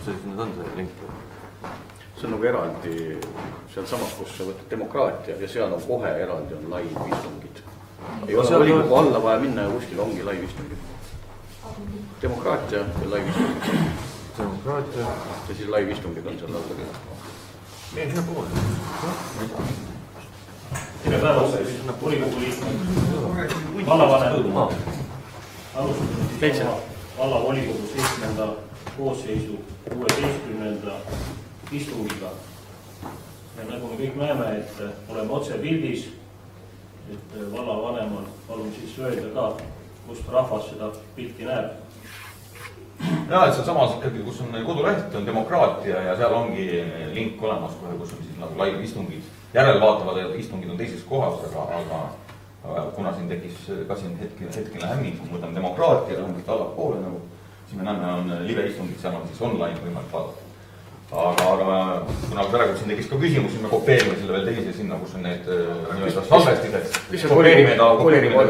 see nüüd on see link? See on nagu eraldi seal samas, kus sa võtad demokraatia ja seal on kohe eraldi on live istungid. Ei ole volikogu alla vaja minna ja kuskil ongi live istungid. Demokraatia ja live istungid. Demokraatia. Ja siis live istungid on seal alla küll. Meil sinna poole. Tere päevast, volikogu liikmed, vallavanem, alustasime vallavolikogu 7. koosseisu 16. istungiga. Ja nagu me kõik näeme, et oleme otse pildis, et vallavanemal palun siis öelda ka, kust rahvas seda pilti näeb. Ja, et seal samas ikkagi, kus on koduleht, on demokraatia ja seal ongi link olemas kohe, kus on siis nagu live istungid. Järelvaatavad istungid on teises kohas, aga kuna siin tekkis ka siin hetkele hämming, kui võtame demokraatia vähemalt allapoole nagu, siis me näeme, on live istungid, seal on siis online võimalik vaadata. Aga kuna praegu siin tekkis ka küsimus, siis me kopeerime selle veel teise sinna, kus on need salvestised. Kopeerime ta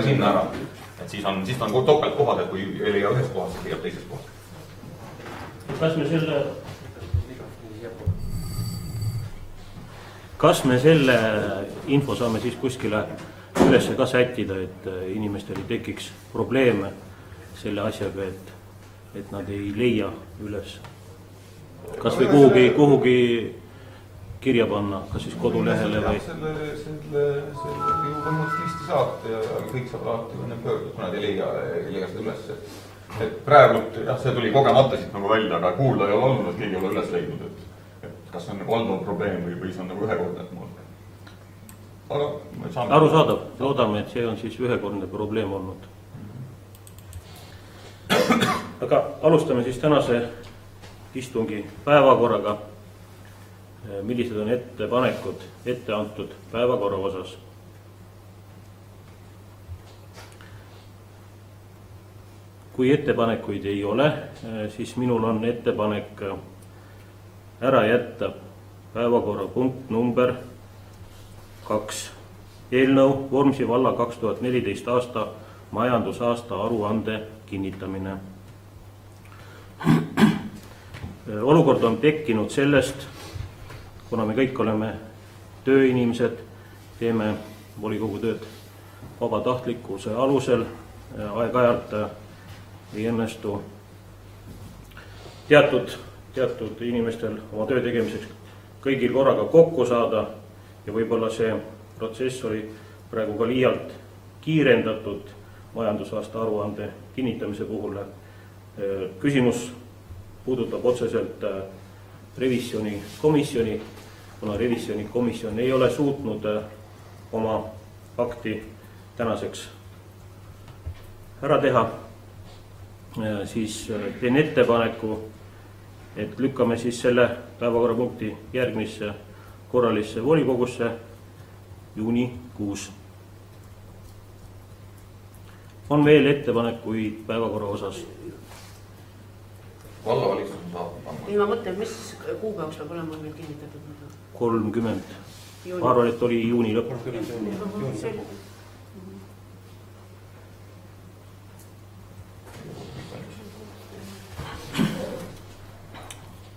sinna ära. Et siis on topelt kohad, et kui ei leia ühes kohas, siis leiab teises kohas. Kas me selle info saame siis kuskile üles ka sättida, et inimestel ei tekiks probleeme selle asjaga, et nad ei leia üles? Kas või kuhugi kirja panna, kas siis kodulehele või? Selle ju võimalust listi saata ja kõik saab alati enne pöörduda, kui nad ei leia seda üles. Et praegult, jah, see tuli kogemata siit nagu välja, aga kuulda ei ole olnud, et keegi ei ole üles leidnud, et kas on nagu olnud probleem või see on nagu ühekordne. Arusaadav, loodame, et see on siis ühekordne probleem olnud. Aga alustame siis tänase istungi päevakorraga. Millised on ettepanekud ette antud päevakorra osas? Kui ettepanekuid ei ole, siis minul on ettepanek ära jätta päevakorra punkt number 2. Eelnõu Vormsi valla 2014 aasta majandusaasta aruande kinnitamine. Olukord on tekkinud sellest, kuna me kõik oleme tööinimesed, teeme volikogu tööd vabatahtlikkuse alusel, aeg-ajalt ei õnnestu teatud inimestel oma töö tegemiseks kõigil korraga kokku saada ja võib-olla see protsess oli praegu ka liialt kiirendatud majandusaasta aruande kinnitamise puhul. Küsimus puudutab otseselt revisjonikomisjoni, kuna revisjonikomisjon ei ole suutnud oma akti tänaseks ära teha, siis teen ettepaneku, et lükkame siis selle päevakorrapunkti järgmisse korralisse volikogusse juunikuus. On veel ettepanekuid päevakorra osas? Vallavalitsus on saab. Ei, ma mõtlen, mis kuupäevaks peab olema meil kinnitatud? 30. Ma arvan, et oli juuni lõpp.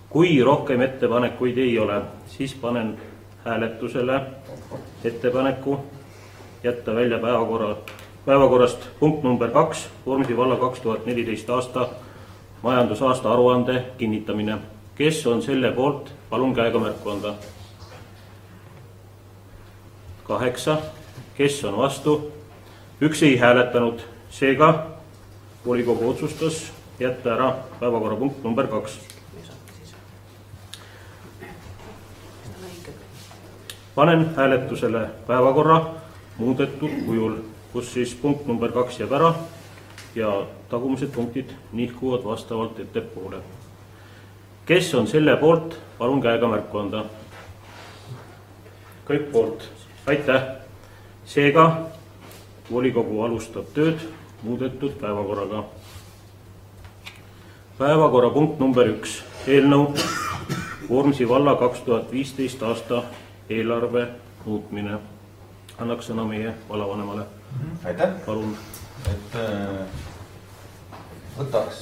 Kui rohkem ettepanekuid ei ole, siis panen hääletusele ettepaneku jätta välja päevakorrast punkt number 2, Vormsi valla 2014 aasta majandusaasta aruande kinnitamine. Kes on selle poolt? Palun käega märku anda. 8. Kes on vastu? 1 ei hääletanud. Seega volikogu otsustas jätta ära päevakorrapunkt number 2. Panen hääletusele päevakorra muudetud kujul, kus siis punkt number 2 jääb ära ja tagumised punktid nihkuvad vastavalt ettepoole. Kes on selle poolt? Palun käega märku anda. Kõik poolt. Aitäh. Seega volikogu alustab tööd muudetud päevakorraga. Päevakorrapunkt number 1. Eelnõu Vormsi valla 2015 aasta eelarve muutmine. Annaks sõna meie vallavanemale. Aitäh. Palun. Et võtaks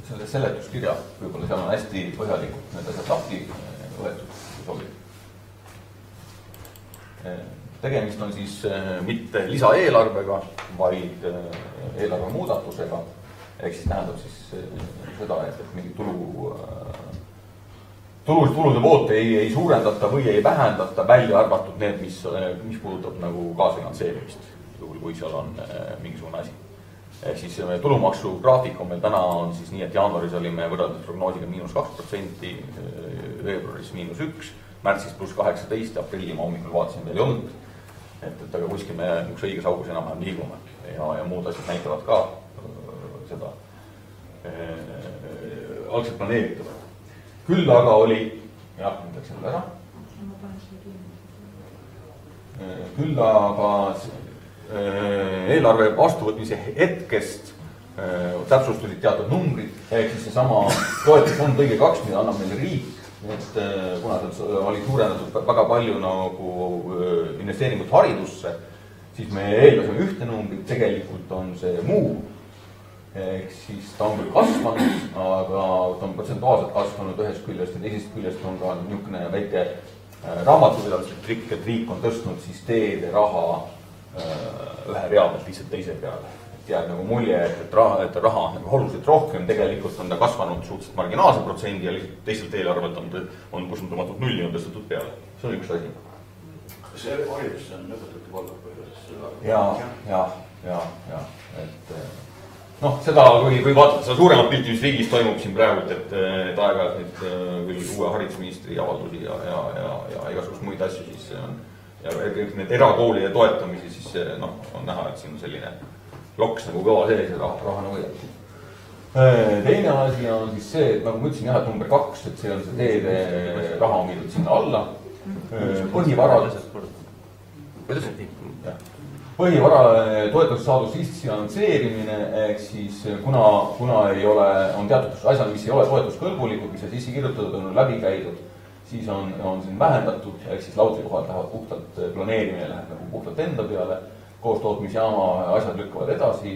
selle seletuskirja, võib-olla seal on hästi põhjalikult need asjad lahti võetud, kui sobib. Tegemist on siis mitte lisaeelarvega, vaid eelarve muudatusega, ehk siis tähendab siis seda, et mingi tulude poolt ei suurendata või ei vähendata, välja arvatud need, mis puudutab nagu kaasfinantseerimist, juhul kui seal on mingisugune asi. Ehk siis tulumaksu graafik on meil täna on siis nii, et jaanuaris olime võrreldes prognoosiga -2%, veebruaris -1%, märtsis +18%, aprilli ma hommikul vaatasin veel ei olnud. Et aga kuskil me üks õiges augus enam liigume ja muud asjad näitavad ka seda algselt planeeritud. Küll aga oli, jah, ütleks selle ära. Küll aga eelarve vastuvõtmise hetkest täpsustusid teatud numbrid, ehk siis seesama toetusfond lõige 2, mida annab meile riik, et kuna seal oli suurendatud väga palju nagu investeeringut haridusse, siis me eeldasime ühte numbrit, tegelikult on see muu. Ehk siis ta on küll kasvanud, aga ta on protsentuaalselt kasvanud ühest küljest ja teisest küljest on ka niisugune väike raamatupidamislik trikk, et riik on tõstnud siis teede raha ühe rea pealt lihtsalt teise peale. Et jääb nagu mulje, et raha on nagu oluliselt rohkem, tegelikult on ta kasvanud suhteliselt marginaalse protsendi ja lihtsalt teistelt eelarvelt on kus on tõmmatud nulli, on tõstetud peale. See on üks asi. See haridusse on õpetatud palga põhjus? Ja, et noh, seda kui vaadata seda suuremat pilti, mis riigis toimub siin praegu, et aeg-ajalt nüüd küll uue haridusministri avaldusi ja igasugust muid asju, siis ja need erakoolide toetamisi, siis noh, on näha, et siin on selline loks nagu kõva sees ja raha nagu jätkub. Teine asi on siis see, et nagu ma ütlesin jah, et number 2, et see on see teede raha on viidud sinna alla. Põhivara toetust saadud sissefinantseerimine, ehk siis kuna ei ole, on teatud asjad, mis ei ole toetuskõlbulikud, mis on sisse kirjutatud, on läbi käidud, siis on siin vähendatud, ehk siis laudsekohad lähevad puhtalt, planeerimine läheb nagu puhtalt enda peale, koostootmisjaama asjad lükkavad edasi,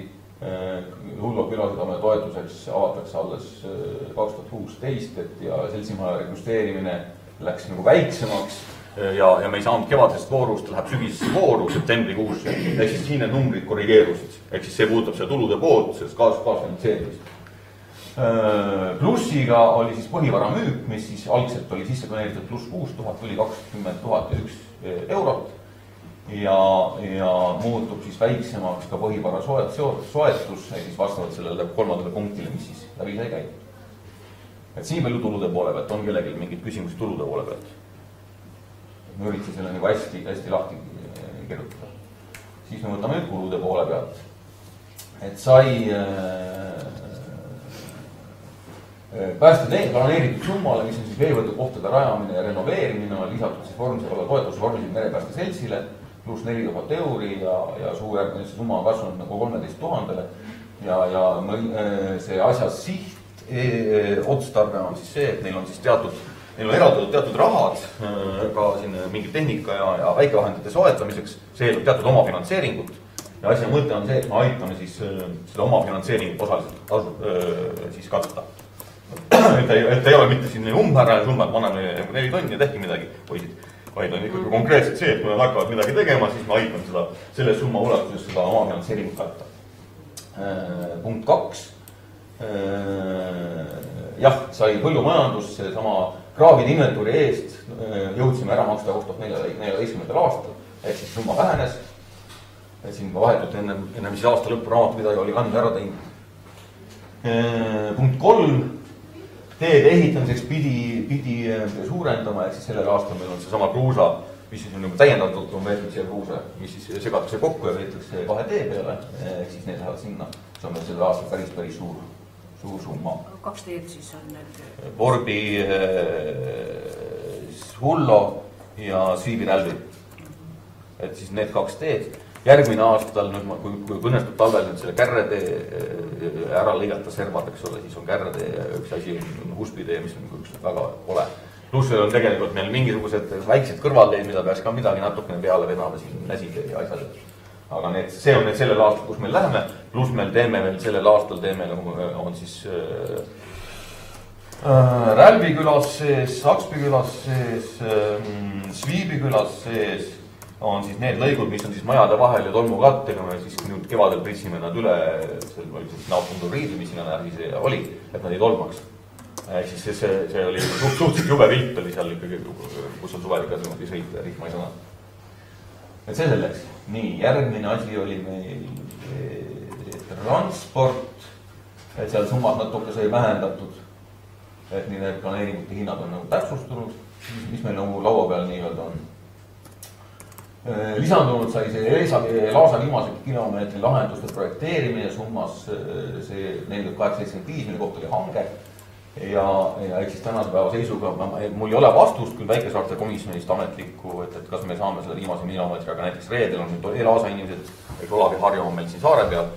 Hullo külasadame toetuseks avatakse alles 2016, et ja seltsimaja rekonstrueerimine läks nagu väiksemaks, ja me ei saanud kevadisest voorust, läheb sügisesse vooru septembrikuus, ehk siis siin need numbrid korrigeerusid, ehk siis see puudutab seda tulude poolt, sellest kaasfinantseerimist. Plussiga oli siis põhivara müük, mis siis algselt oli sisse planeeritud +6 000, tuli 20 001 eurot ja muutub siis väiksemaks ka põhivara soetus, ehk siis vastavalt sellele 3. punktile, mis siis läbi sai käib. Et siin palju tulude poole pealt, on kellelgi mingid küsimusi tulude poole pealt? Me üritasin selle nagu hästi lahti kirjutada. Siis me võtame nüüd kulude poole pealt. Et sai päästeteenus planeeritud summale, mis on siis veevõtukohtade rajamine ja renoveerimine, on lisatud siis vormiliselt olla toetuse vormiliselt merepääste seltsile, pluss 4000 euri ja suurjärgne summa on kasvanud nagu 13 000-le. Ja see asja siht otstarve on siis see, et neil on siis neil on eraldatud teatud rahad ka siin mingi tehnika ja väikevahendite soetamiseks, see eeldab teatud omafinantseeringut ja asja mõte on see, et me aitame siis seda omafinantseeringut osaliselt siis katta. Et ei ole mitte siin umbmääraline summa, et ma annan 4 tonni ja tehke midagi, vaid on ikkagi konkreetselt see, et kui nad hakkavad midagi tegema, siis ma aitan seda selle summa ulatuses seda omafinantseeringut katta. Punkt 2. Jah, sai põllumajandus, sama kraavide inventuuri eest jõudsime ära maksta 2014. aastal, ehk siis summa vähenes. Et siin vahetult ennem siis aasta lõppu raamatupidaja oli kandnud ära teinud. Punkt 3. Teede ehitamiseks pidi suurendama, ehk siis sellel aastal meil on see sama kruusa, mis siis on nagu täiendatud, on veetud siia kruuse, mis siis segatakse kokku ja veetakse 2 tee peale, ehk siis need lähevad sinna. See on meil sellel aastal päris suur summa. 2 teed siis on need? Vorbi, Hullo ja Siibi-Rälvi. Et siis need 2 teed. Järgmine aastal, kui õnnestub talvel nüüd selle Kärretee ära lõigata servadeks ole, siis on Kärretee üks asi, on Huspitee, mis on üks väga ole. Pluss on tegelikult meil mingisugused väiksed kõrvalteed, mida peaks ka midagi natukene peale vedama siin Näsitee ja asjad. aga see on sellel aastal, kus meil läheme, pluss meil teeme veel sellel aastal on siis Rälvi külas sees, Sakspii külas sees, Sviibi külas sees on siis need lõigud, mis on siis majade vahel ja tolmukattega, me siis nüüd kevadel pritsime nad üle, seal oli siis naapunduriidl, mis sinna asi see oli, et nad ei tolmaks. Ehk siis see oli suhteliselt jube vilt oli seal ikkagi, kus on suvel ikka niimoodi sõita ja rihma ei sõna. Et see selleks. Nii, järgmine asi oli meil transport, et seal summas natuke sai vähendatud. Et nii need planeeringute hinnad on nagu täpsustunud, mis meil nagu laua peal nii-öelda on. Lisandunud sai see Laasa viimase kilomeetri lahenduste projekteerimine summas see 4875, mille kohta oli hange. Ja eks siis tänase päeva seisuga, mul ei ole vastust küll Väikesaarte komisjonist ametlikku, et kas me saame selle viimase kilomeetri, aga näiteks reedel on nüüd Laasa inimesed, eks Olavi Harju on meil siin saare peal,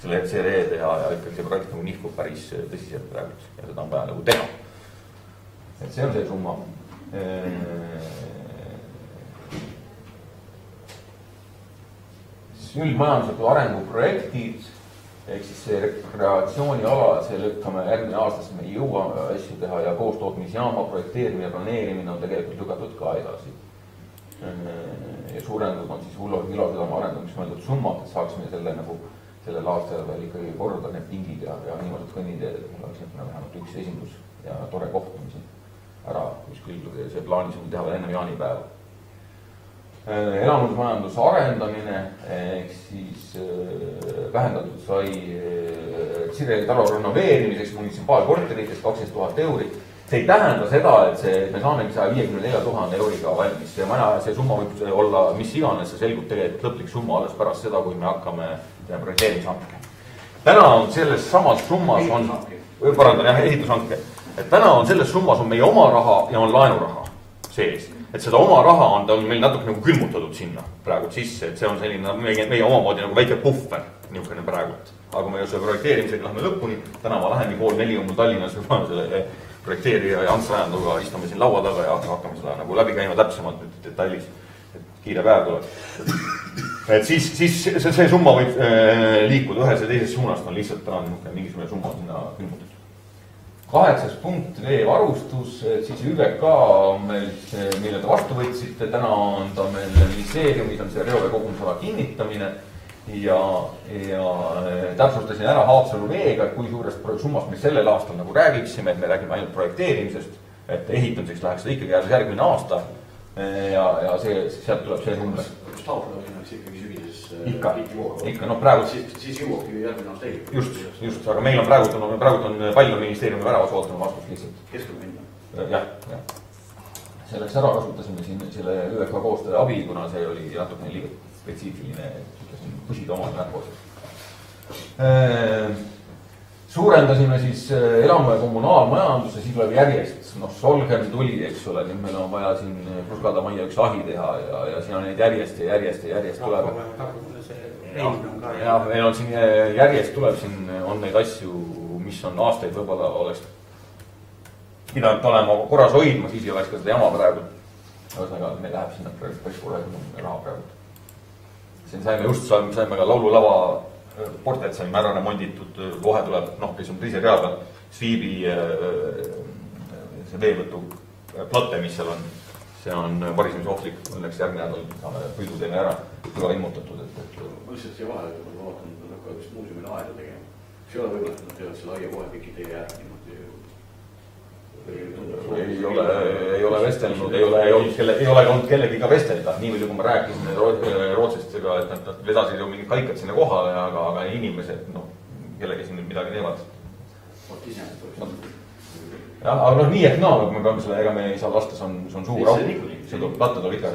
see reede ja ikkagi see projekt nagu nihkub päris tõsiselt praegu ja seda on vaja nagu teha. Et see on see summa. Üldmajandusliku arenguprojektid, ehk siis see rekreatsiooniala, see lükkame järgmine aastas, me ei jõua asju teha ja koostootmisjaama projekteerimine ja planeerimine on tegelikult lükatud ka edasi. Ja suurendatud on siis Ullo Kilosadama arendamiseks mõeldud summad, et saaksime selle nagu sellel aastal veel ikkagi korda need pingid ja niimoodi kõnniteed, et meil oleks vähemalt üks esindus ja tore kohtumisi ära kuskil see plaanis on teha veel enne jaanipäeva. Elamusmajanduse arendamine, ehk siis vähendatud sai Sireli talu renoveerimiseks munitsipaalkorteritest 12 000 €. See ei tähenda seda, et me saamegi 154 000 € valmis. See maja, see summa võib olla mis iganes, see selgub tegelikult lõplik summa alles pärast seda, kui me hakkame projekteerimishanke. Täna on selles samas summas ehitushanke. Et täna on selles summas on meie oma raha ja on laenuraha sees. Et seda oma raha on meil natuke nagu külmutatud sinna praegu sisse, et see on selline meie omamoodi nagu väike puhver niisugune praegult. Aga me selle projekteerimisega läheme lõpuni, täna ma lähengi 3:30 on mul Tallinnas juba selle projekteerija ja Ants Rajanduga istume siin laua taga ja hakkame seda nagu läbi käima täpsemalt nüüd detaillis, et kiire päev tuleb. Et siis see summa võib liikuda ühes ja teises suunast, on lihtsalt täna mingisugune summa sinna külmutatud. 8. punkt, veevarustus, siis ÜVK on meil, mille te vastu võtsite, täna on ta meil ministeeriumis on see reovee kogumisala kinnitamine ja täpsustasin ära Haapsalu veega, kui suurest summast me sellel aastal nagu räägiksime, et me räägime ainult projekteerimisest, et ehitamiseks läheks seda ikkagi järgmine aasta ja sealt tuleb see number. Kus taotleda oleks ikkagi sügises Ikka, noh praegu siis jõuabki järgmine aasta ei. Just, aga meil on praegu on palju ministeeriumi väravas ootanud vastust lihtsalt. Keskel minna. Jah. Selleks ära kasutasime siin selle ÜVK koostöö abi, kuna see oli natukene liiga spetsiifiline, püsida omad näpposed. Suurendasime siis elamu- ja kommunaalmajanduse, siis tuleb järjest, Solgen tuli, eks ole, nüüd meil on vaja siin Puskada majja üks ahi teha ja siin on neid järjest tuleb. Ja meil on siin järjest tuleb siin, on neid asju, mis on aastaid võib-olla oleks pidanud olema korras hoidma, siis ei oleks ka seda jama praegu. Ühesõnaga, meil läheb sinna päris korralikult raha praegu. Siin saime ka laululava portet saime ära remonditud, kohe tuleb, kes on teise rea peal, Sviibi see veevõtu platte, mis seal on, see on varisemisohtlik, õnneks järgmine nädal saame püidu teeme ära, juba immutatud. Ma lihtsalt siia vahele, kui ma vaatan, et hakkavad vist muuseumile aeda tegema. Kas ei ole võib-olla, et nad teevad selle aia kohe piki teie järgi niimoodi? Ei ole vestelnud, ei ole olnud kellegiga vestelda, nii palju kui ma rääkisin rootslastega, et nad vedasid ju mingid kaikad sinna kohale, aga inimesed, kellegi siin nüüd midagi teevad. Jah, aga nii ehk kui me peame selle, ega me ei saa lasta, see on suur rahu, see tuleb, latta tuleb ikka.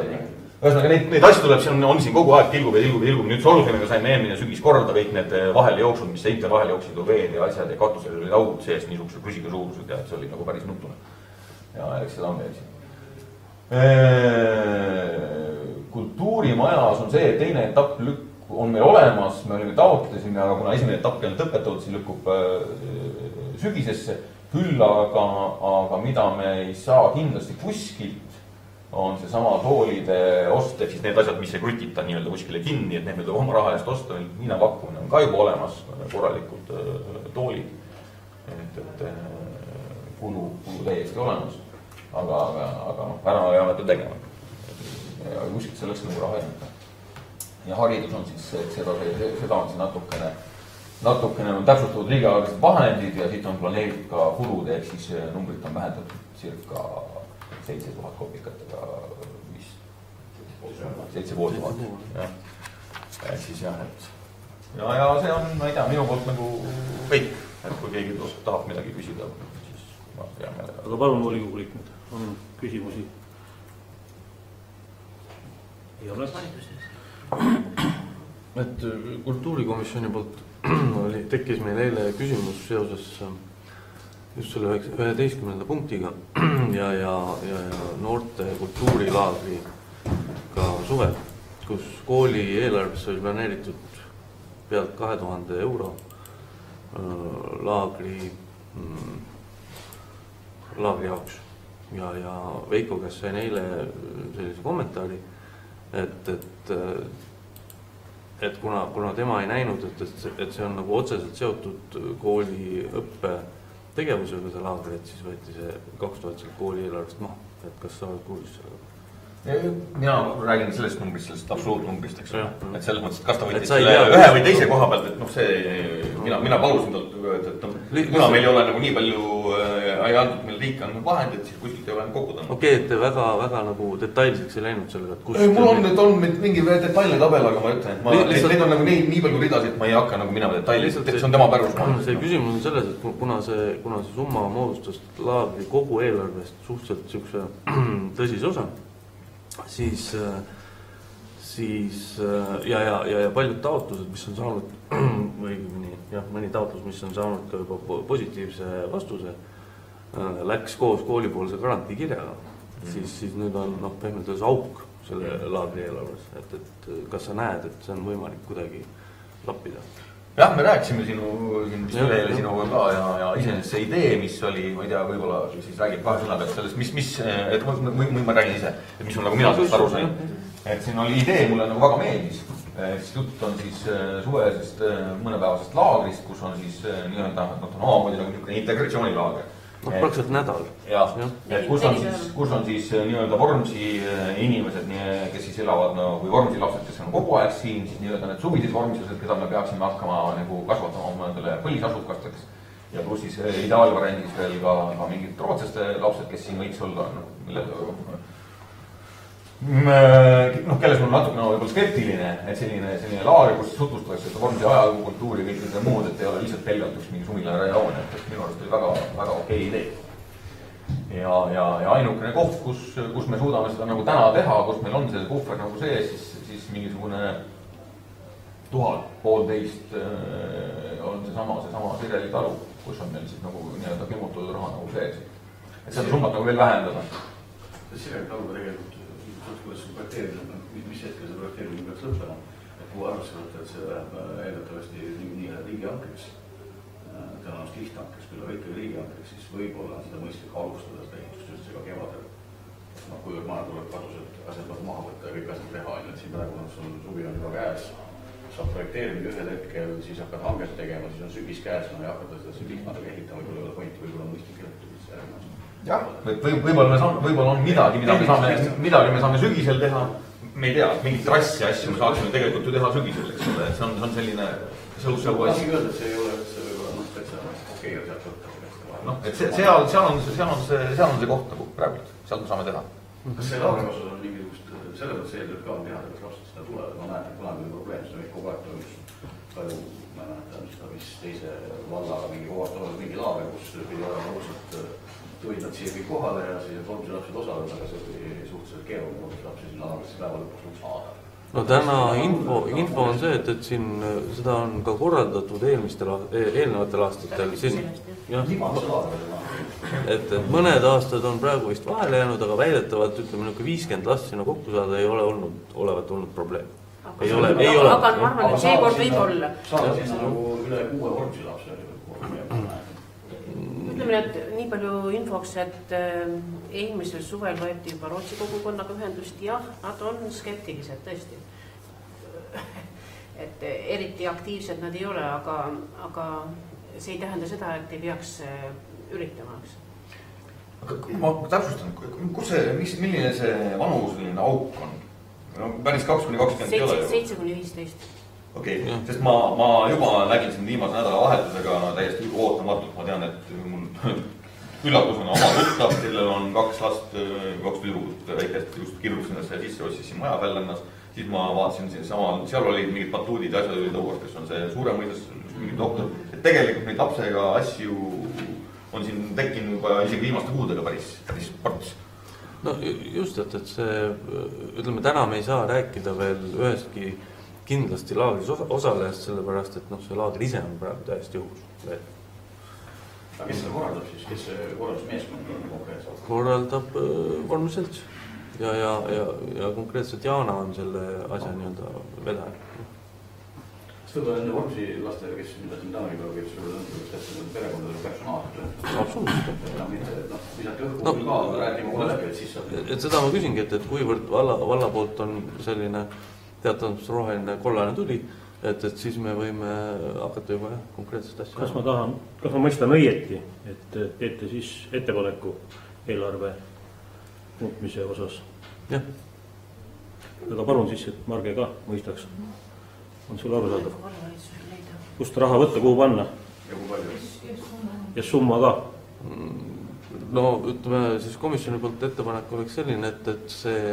Ühesõnaga, neid asju tuleb, see on siin kogu aeg tilgub. Nüüd Solgeniga saime eelmine sügis korda kõik need vahelejooksud, mis seinte vahel jooksid veed ja asjad ja katusel olid augud sees, niisuguse krüsiga suurused ja see oli nagu päris nutune. Ja eks seda on veel siin. Kultuurimajas on see, et teine etapp on meil olemas, me olime taotlesime, aga kuna esimene etapp ei olnud lõpetatud, siis lükkub sügisesse. Küll aga mida me ei saa kindlasti kuskilt on seesama toolide ost, ehk siis need asjad, mis ei krutita nii-öelda kuskile kinni, et need oma raha eest osta, Hiina pakkumine on ka juba olemas, korralikud toolid, et kulu täiesti olemas, aga ära peame ta tegema. Ja kuskilt selleks nagu raha ei mõte. Ja haridus on siis, seda on siis natukene on täpsustatud riigieelarvelised vahendid ja siit on planeeritud ka kulud, ehk siis numbrit on vähendatud circa 7000 kopikatega 7500. Ehk siis jah, ja see on, ma ei tea, minu poolt nagu kõik, et kui keegi tahab midagi küsida, siis ma tean meelega. Aga palun volikogu liikmed, on küsimusi? Ei ole? Et kultuurikomisjoni poolt tekkis meil eile küsimus seoses just selle 11. punktiga ja noorte kultuurilaagriga suvel, kus kooli eelarvesse oli planeeritud pealt 2000 euro laagri jaoks ja Veiko, kes sain eile sellise kommentaari, et kuna tema ei näinud, et see on nagu otseselt seotud kooli õppetegevusega see laagri, et siis võeti see 2000 selle kooli eelarvest maha. Et kas sa oled kuulis sellega? Mina räägin sellest numbrist, sellest absoluutnumbrist, eks ole. Et selles mõttes, et kas ta võttis selle ühe või teise koha pealt, et noh, see, mina palusin talt, et kuna meil ei ole nagu nii palju, ei andnud meil riik andnud vahendid, siis kuskilt ei ole kokku tõmmata. Okei, et te väga nagu detailseks ei läinud sellega, et kus... Mul on nüüd olnud mingi detailne tabel, aga ma ütlen, et need on nagu nii palju ridasid, et ma ei hakka nagu minema detailiselt, et see on tema pärusmaa. See küsimus on selles, et kuna see summa moodustas laagri kogu eelarvest suhteliselt siukse tõsise osa, siis ja paljud taotlused, mis on saanud või mõni taotlus, mis on saanud ka juba positiivse vastuse, läks koos koolipoolse garantiikirjaga, siis nüüd on pehmelt öeldes auk selle laagri eelarves, et kas sa näed, et see on võimalik kuidagi lappida? Jah, me rääkisime sinuga ka ja iseenesest see idee, mis oli, ma ei tea, võib-olla siis räägib kahe sõna pealt sellest, et ma räägin ise, et mis on nagu mina sellest aru sain. Et siin oli idee, mulle nagu väga meeldis. Siis jutt on siis suvesest mõnepäevasest laagrist, kus on siis nii-öelda, omamoodi nagu niisugune integratsioonilaager. Praktiliselt nädal. Jah, kus on siis nii-öelda Vormsi inimesed, kes siis elavad või Vormsi lapsed, kes on kogu aeg siin, siis nii-öelda need suvised vormslased, keda me peaksime hakkama nagu kasvatama oma nendele põlisasukasteks. Ja pluss siis ideaalvariandis veel ka mingid rootsaste lapsed, kes siin võiks olla, kelles on natukene võib-olla skeptiline, et selline laagri, kus tutvustatakse seda Vormsi ajalugu, kultuuri ja kõik seda muud, et ei ole lihtsalt pelgalt üks mingi suvilane rajoon, et minu arust oli väga okei idee. Ja ainukene koht, kus me suudame seda nagu täna teha, kus meil on see puhver nagu siis mingisugune 1000-1500 on seesama Sireli talu, kus on meil siis nagu nii-öelda külmutatud raha nagu sees. Et seda summat nagu veel vähendada. Sireli taluga tegelikult kuidas see projekteerimine, mis hetkel see projekteerimine peaks lõppema, et kui arvesse võtta, et see läheb eeldatavasti nii riigihankeks, tõenäoliselt lihthankeks, küll väike riigihankeks, siis võib-olla on seda mõistlik alustada seda ehitust just ka kevadel. Kui maja tuleb katused, asjad maha võtta ja kõik asjad teha, et siin praegu sul suvi on juba käes, saab projekteerimine ühel hetkel, siis hakkad hanget tegema, siis on sügis käes, ja hakata seda lihtmadega ehitama, võib-olla ei ole pointi, võib-olla on mõistlik ehitatud. Jah, võib-olla on midagi, mida me saame sügisel teha. Me ei tea, mingit trassi asju me saaksime tegelikult ju teha sügisel, eks ole, et see on selline sõugu asi. Ma öelda, et see ei ole võib-olla spetsiaalselt okei ja sealt võtta. Et seal on see koht nagu praegu, sealt me saame teha. Kas see laagrivasus on mingisugust, selle võttes eeldab ka on teha, et lapsed seda tulevad, ma näen, et kunagi oli probleem, seda kõik kogu aeg toimus palju, ma näetan seda vist teise vallaga mingi kogu aeg toimus mingi laager, kus pidi olema õudselt tulid nad siia kõik kohale ja siis Vormsi lapsed osalevad, aga see oli suhteliselt keeruline Vormsi lapsi sinna laagris päeva lõpuks lõpuks saada. No täna info on see, et siin seda on ka korraldatud eelnevatel aastatel. Et mõned aastad on praegu vist vahele jäänud, aga väidetavalt 50 last sinna kokku saada ei ole olevat olnud probleem. Aga ma arvan, et seekord võib olla. Saada siis nagu üle 6 Vormsi lapse. ütleme nii, et nii palju infoks, et eelmisel suvel võeti juba Rootsi kogukonnaga ühendust, jah, nad on skeptilised tõesti. Et eriti aktiivsed nad ei ole, aga see ei tähenda seda, et ei peaks üritama. Ma täpsustan, kus see, milline see vanuseline auk on? No, päris 2-20 ei ole ju. 7-15. Okei, sest ma juba nägin siin viimase nädala vahetusega täiesti ootamatult, ma tean, et mul üllatusena oma tuttav, kellel on 2 last, 2 tüdrukut väikest, just kirjusin ennast sisse, ostis siin maja peal ennast, siis ma vaatasin siin sama, seal olid mingid batuudid ja asjad olid õues, kes on see suure mõistes mingi doktor, et tegelikult neid lapsega asju on siin tekkinud juba isegi viimaste kuudega päris parts. No just, et see, ütleme, täna me ei saa rääkida veel ühestki kindlasti laagris osalejast, sellepärast, et see laager ise on praegu täiesti õhus. Aga kes seda korraldab siis, kes see korraldusmeeskond on konkreetselt? Korraldab vormiselts ja konkreetselt Jaana on selle asja nii-öelda vedaja. Kas tõdda nende vormsi lastele, kes mida siin tänagi peab, kes on perekondadele personaalselt? Absoluutselt. Lisati õhku küll ka, aga räägime koledagi, et siis saab... Et seda ma küsingi, et kuivõrd valla poolt on selline teatav roheline kollane tuli, et siis me võime hakata juba konkreetset asja. Kas ma mõistan õieti, et teete siis ettepaneku eelarve muutmise osas? Jah. Aga palun siis, et Marge ka mõistaks. On sul arusaadav? Kust raha võtta, kuhu panna? Ja kui palju? Ja summa ka? No ütleme siis komisjoni poolt ettepanek oleks selline, et see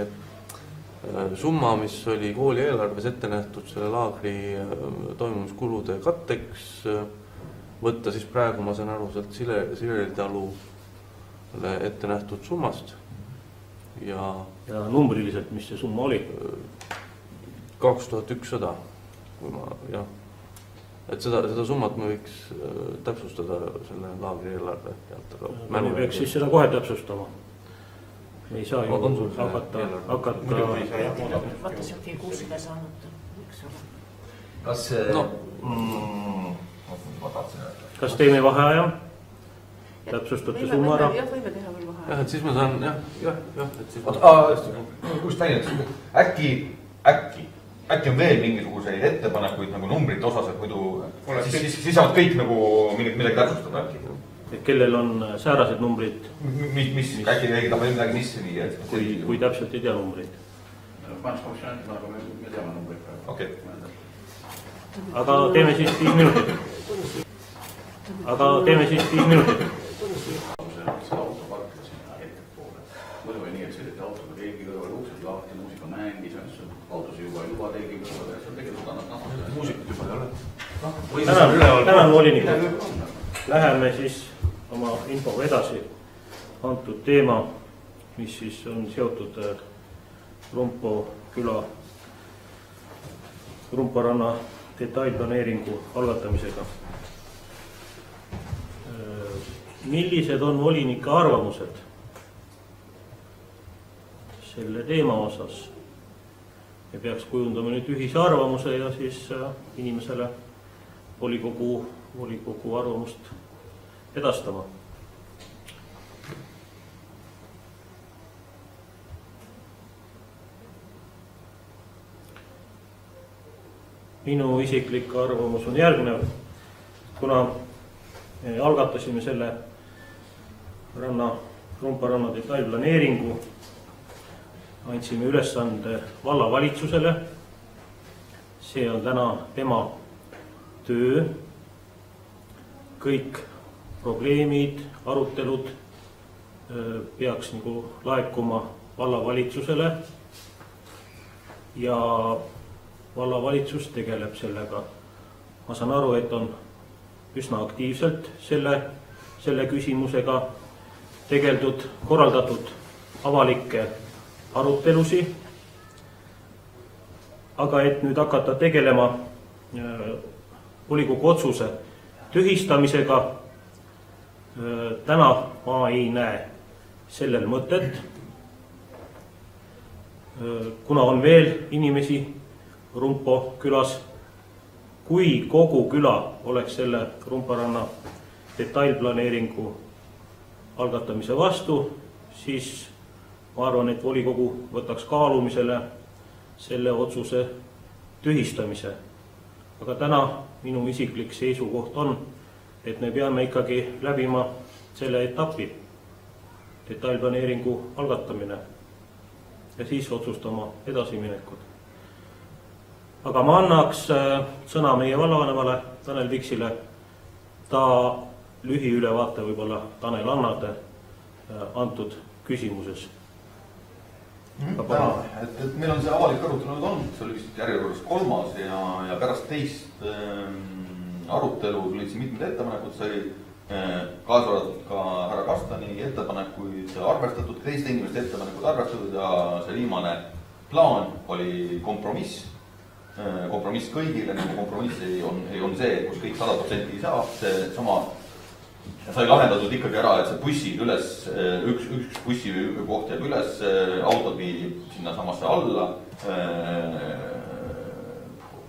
summa, mis oli kooli eelarves ette nähtud selle laagri toimumiskulude katteks, võtta siis praegu, ma saan aru, sealt Sirelitalule ette nähtud summast ja numbriliselt, mis see summa oli? 2100, kui ma, jah. Et seda summat me võiks täpsustada selle laagri eelarve pealt. Me peaks siis seda kohe täpsustama. Me ei saa ju hakata... Vaata sealt ei 600 saanud. Kas see... Kas teeme vaheaja? Täpsustate summa ära? Jah, võime teha veel vaheaja. Jah, et siis ma saan, et siis... Kust väljendaks? Äkki on veel mingisuguseid ettepanekuid nagu numbrite osas, et muidu siis saavad kõik nagu midagi täpsustada. Kellel on säärased numbrid? Mis äkki ei taha midagi sisse viia? Kui täpselt ei tea numbrid. Majanduskomisjon äkki, aga me teame numbrid praegu. Okei. Aga teeme siis 5 minutit. Seda autoparki sinna ettepoole. Muidu või nii, et sellite autoga teegi kõrval uksed lahti, muusika mängis, autos juba ei luba teegi kõrval ja see on tegelikult annab muusikat juba ei ole. Tänan volinik. Läheme siis oma infoga edasi. Antud teema, mis siis on seotud Rumpo küla Rumparanna detailplaneeringu algatamisega. Millised on volinike arvamused selle teema osas? Me peaks kujundama nüüd ühise arvamuse ja siis inimesele volikogu arvamust edastama. Minu isiklik arvamus on järgnev. Kuna algatasime selle Rumparanna detailplaneeringu, andsime ülesande vallavalitsusele. See on täna tema töö. Kõik probleemid, arutelud peaks nagu laekuma vallavalitsusele ja vallavalitsus tegeleb sellega. Ma saan aru, et on üsna aktiivselt selle küsimusega tegeldud, korraldatud avalikke arutelusi. Aga et nüüd hakata tegelema volikogu otsuse tühistamisega, täna ma ei näe sellel mõtet, kuna on veel inimesi Rumpo külas. Kui kogu küla oleks selle Rumparanna detailplaneeringu algatamise vastu, siis ma arvan, et volikogu võtaks kaalumisele selle otsuse tühistamise. Aga täna minu isiklik seisukoht on, et me peame ikkagi läbima selle etapi, detailplaneeringu algatamine ja siis otsustama edasiminekut. Aga ma annaks sõna meie vallavanemale Tanel Piksile, ta lühiülevaate võib-olla Tanel annate antud küsimuses. Tänan, et meil on see avalik arutelu nüüd olnud, see oli vist järjekorras 3. ja pärast teist arutelu tulid siin mitmed ettepanekud, sai kaasa arvatud ka härra Kastani ettepanekuid arvestatud, teiste inimeste ettepanekud arvestatud ja see viimane plaan oli kompromiss. Kompromiss kõigile, nagu kompromiss ei on see, kus kõik 100% ei saa, see sama sai lahendatud ikkagi ära, et see bussid üles, üks bussi koht jääb üles, autod viib sinna samasse alla,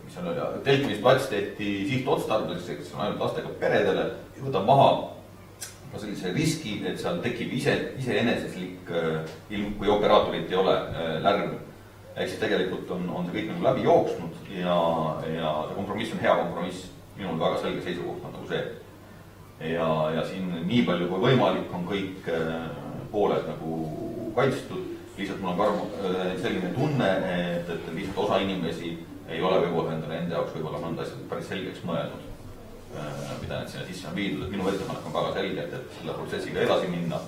mis on oli, telkimisplats tehti sihtotstarbeliseks, on ainult lastega peredele, võtab maha ka sellise riski, et seal tekib iseeneseslik ilm, kui operaatorit ei ole, lärm. Ehk siis tegelikult on see kõik nagu läbi jooksnud ja see kompromiss on hea kompromiss, minul väga selge seisukoht on nagu see. Ja siin nii palju kui võimalik on kõik pooled nagu kaitstud, lihtsalt mul on selline tunne, et lihtsalt osa inimesi ei ole võib-olla enda jaoks võib-olla mõnda asjad päris selgeks mõelnud, mida need sinna sisse on viidud, et minu ettepanek on väga selge, et selle protsessiga edasi minna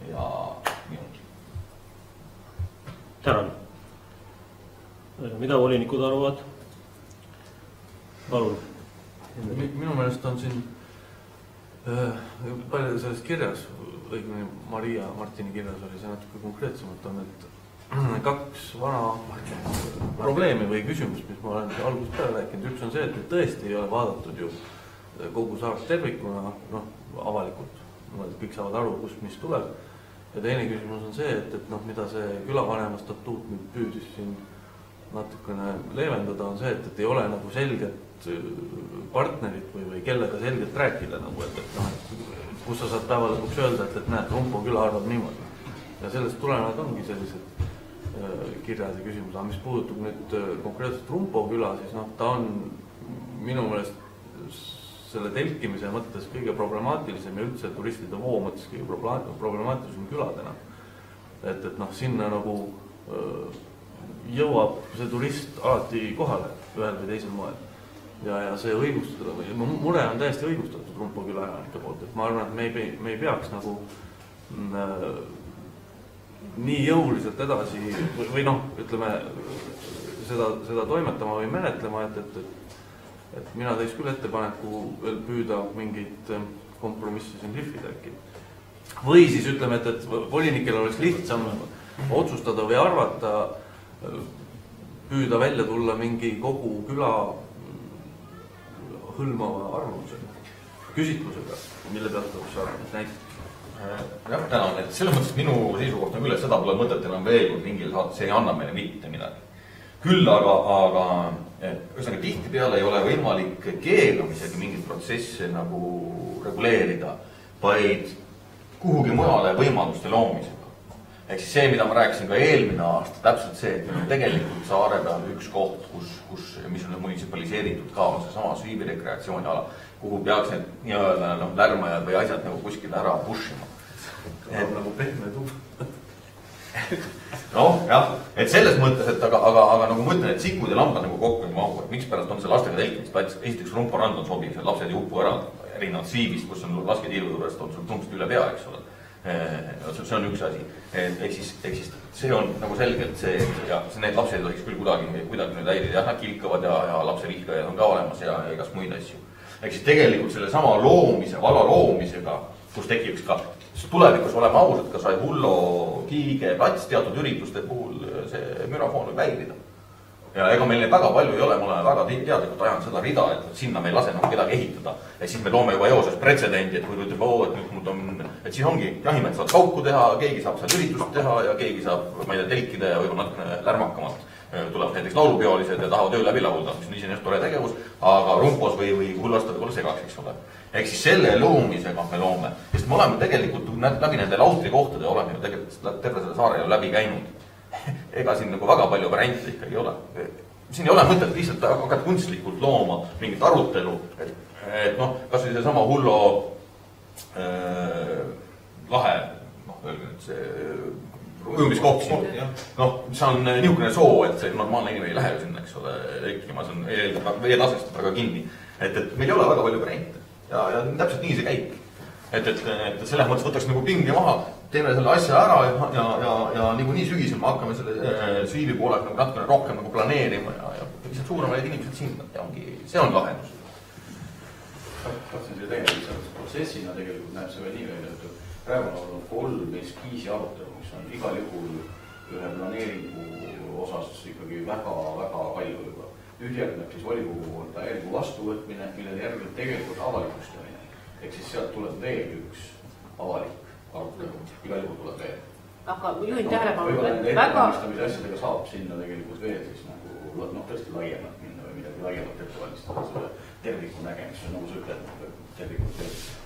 ja nii ongi. Tänan. Mida volinikud arvavad? Palun. Minu meelest on siin palju selles kirjas, õigemini Maria Martini kirjas oli see natuke konkreetsemalt on, et 2 vana probleemi või küsimust, mis ma olen algusest peale rääkinud. Üks on see, et tõesti ei ole vaadatud ju kogu saart tervikuna, avalikult, kõik saavad aru, kust mis tuleb. Ja teine küsimus on see, et mida see külavanema statuut nüüd püüdis siin natukene leevendada, on see, et ei ole nagu selget partnerit või kellega selgelt rääkida, nagu, et kus sa saad päeva lõpuks öelda, et näed, Rumpo küla arvab niimoodi. Ja sellest tulenevad ongi sellised kirjad ja küsimused. Aga mis puudutab nüüd konkreetselt Rumpo küla, siis ta on minu meelest selle telkimise mõttes kõige problemaatilisem ja üldse turistide voo mõttes kõige problemaatilisem küladena. Et sinna nagu jõuab see turist alati kohale ühel või teisel moel. Ja see õigustada või mure on täiesti õigustatud Rumpo küla elanike poolt, et ma arvan, et me ei peaks nagu nii jõuliselt edasi või ütleme seda toimetama või menetlema, et mina teeks küll ettepaneku veel püüda mingeid kompromisse siin lihvida äkki. Või siis ütleme, et volinikel oleks lihtsam otsustada või arvata, püüda välja tulla mingi kogu küla hõlmava arvamusega, küsitlusega, mille pealt oleks arvamus näiteks. Jah, tänan, et selles mõttes minu seisukoht on küll, et seda pole mõtet enam veel kui mingil saada, see ei anna meile mitte midagi. Küll aga ühesõnaga tihtipeale ei ole võimalik keelamisega mingit protsessi nagu reguleerida, vaid kuhugi mujale võimaluste loomisega. Ehk siis see, mida ma rääkisin ka eelmine aasta, täpselt see, et meil on tegelikult saare peal üks koht, mis on municipaliseeritud ka, on see sama Sviibi rekreatsiooniala, kuhu peaks need nii-öelda lärmajad või asjad nagu kuskile ära pushima. Nagu pehme tuba. Jah, et selles mõttes, et aga nagu ma ütlen, et sikud ja lambad nagu kokku ei mahu, et miks pärast on see lastega telkimisplats, esiteks Rumpo rand on sobiv, see lapsed ei upu ära, erinevalt Sviibist, kus on lasketiiru juurest on sul tunnust üle pea, eks ole. See on üks asi, ehk siis see on nagu selgelt see, ja need lapsed ei tohiks küll kuidagi nüüd häirida, jah, nad kilkavad ja lapsevihkajad on ka olemas ja igast muid asju. Ehk siis tegelikult selle sama valla loomisega, kus tekiks ka tulevikus oleme ausad, ka sai Hullo Kiige plats teatud ürituste puhul see mürafoon võib häirida. Ja ega meil väga palju ei ole, ma olen väga teadlikult ajanud seda rida, et sinna me ei lase nagu kedagi ehitada. Ja siis me toome juba eoses pretsedendi, et kui ütleb, et nüüd mul on, et siis ongi jahimehed saavad kauku teha, keegi saab seal üritust teha ja keegi saab, ma ei tea, telkida ja võib-olla natukene lärmakamalt tulevad näiteks laulupeolised ja tahavad öö läbi laulda, mis on iseenesest tore tegevus, aga rumpos või hulvasta võib olla segaks, eks ole. Ehk siis selle loomisega me loome, sest me oleme tegelikult läbi nende lautrikohtade oleme ju tegelikult terve selle saare ju läbi käinud. Ega siin nagu väga palju variante ikkagi ei ole. Siin ei ole mõtet lihtsalt hakata kunstlikult looma mingit arutelu, et noh, kas või see sama Hullo lahe, noh, öelge nüüd see ujumiskoht siin, noh, see on niisugune soo, et see normaalne inimene ei lähe sinna, eks ole, tekkima, see on veetasest väga kinni. Et meil ei ole väga palju variante ja täpselt nii see käib. Et selles mõttes võtaks nagu pingi maha, teeme selle asja ära ja niikuinii sügisel me hakkame selle Siili poolega nagu natukene rohkem nagu planeerima ja lihtsalt suuremaid inimesed sinna ja ongi, see on lahendus. Tahtsin selle tegelikult protsessina tegelikult näeb see veel nii välja, et praegu on olnud 3 eskiisi arutelu, mis on igal juhul ühe planeeringu osas ikkagi väga-väga palju juba. Nüüd järgneb siis volikogu poolt täieliku vastuvõtmine, millele järgneb tegelikult avalikustamine. Ehk siis sealt tuleb veel üks avalik arutelu, igal juhul tuleb veel. Aga juhin tähelepanu, võib-olla nende ettevalmistamise asjadega saab sinna tegelikult veel siis nagu tõesti laiemalt minna või midagi laiemalt ettevalmistada selle terviku nägemist, nagu sa ütled, tervikult.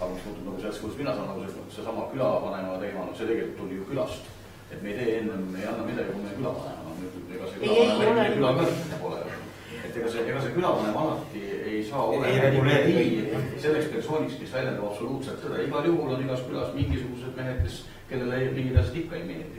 Aga mis muutub nagu sellest, kuidas mina saan nagu see sama külavanema teema, see tegelikult tuli ju külast. Et me ei tee ennem, ei anna midagi, kui me külavanema. Ega see külavanema pole. Et ega see külavanem alati ei saa olema selleks persooniks, kes väljendab absoluutselt tõde. Igal juhul on igas külas mingisugused mehed, kellele mingid asjad ikka ei meeldi.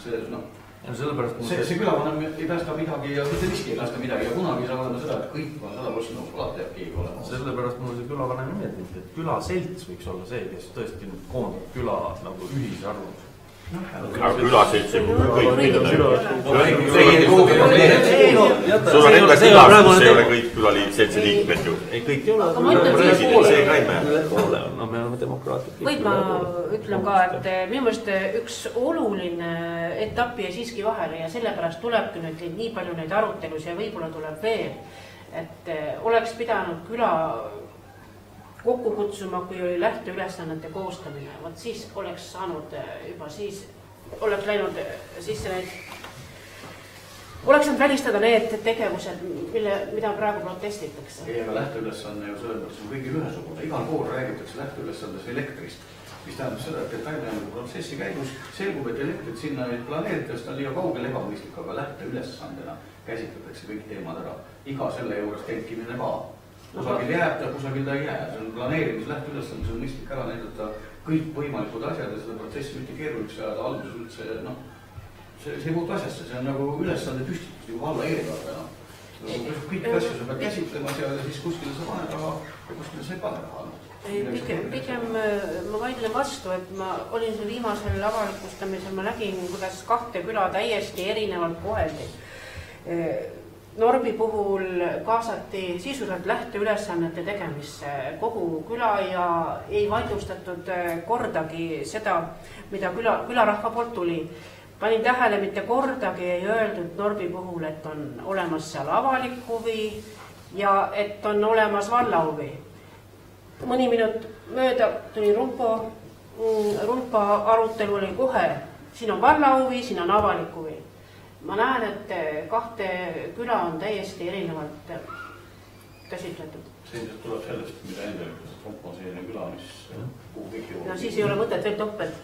See külavanem ei päästa midagi ja mitte miski ei päästa midagi ja kunagi ei saa olema seda, et kõik on 100% nõus, alati jääb keegi olema. Sellepärast mulle see külavanem ei meeldinud, et külaselts võiks olla see, kes tõesti koondab küla nagu ühise arvamuse. Aga külaselts ei või kõik pidada. Sul on enda külas, kus ei ole kõik külaliitseltsi liikmed ju. Ei, kõik ei ole. See ka ei määr. No me oleme demokraatlik. Võid ma ütlen ka, et minu meelest üks oluline etapp jäi siiski vahele ja sellepärast tulebki nüüd nii palju neid arutelusi ja võib-olla tuleb veel, et oleks pidanud küla kokku kutsuma, kui oli lähteülesannete koostamine. Võt siis oleks saanud juba siis, oleks läinud sisse need, oleks saanud välistada need tegevused, mida praegu protestitakse. Ei, aga lähteülesanne ju selles mõttes on kõigil ühesugune. Igal pool räägitakse lähteülesandes elektrist, mis tähendab seda, et detailne protsessi käigus selgub, et elektrit sinna planeeritakse, on liiga kaugel ebamõistlik, aga lähteülesandena käsitletakse kõik teemad ära. Iga selle juures tenkimine ka. Kusagil jääb ta, kusagil ta ei jää. See on planeerimis lähteülesandes on mõistlik ära näidata kõik võimalikud asjad ja seda protsessi mitte keeruliks ajada alguses üldse, noh, see ei muutu asjasse, see on nagu ülesande püstitus, nagu valla eelarve, noh. Kõik asju sa pead käsitlema seal ja siis kuskile sa paned raha ja kuskile sa ei pane raha. Pigem ma vaidlen vastu, et ma olin seal viimasel avalikustamisel, ma nägin, kuidas 2 küla täiesti erinevalt koheldi. Norbi puhul kaasati sisuliselt lähteülesannete tegemisse kogu küla ja ei vaidlustatud kordagi seda, mida külarahva poolt tuli. Panin tähele, mitte kordagi ei öeldud Norbi puhul, et on olemas seal avalik huvi ja et on olemas valla huvi. Mõni minut mööda tuli rumpa arutelu oli kohe. Siin on valla huvi, siin on avalik huvi. Ma näen, et 2 küla on täiesti erinevalt käsitletud. See tuleb sellest, mida enda ütles, et rumpa on selline küla, mis kuhu kõik jõuab. No siis ei ole mõtet veel topelt.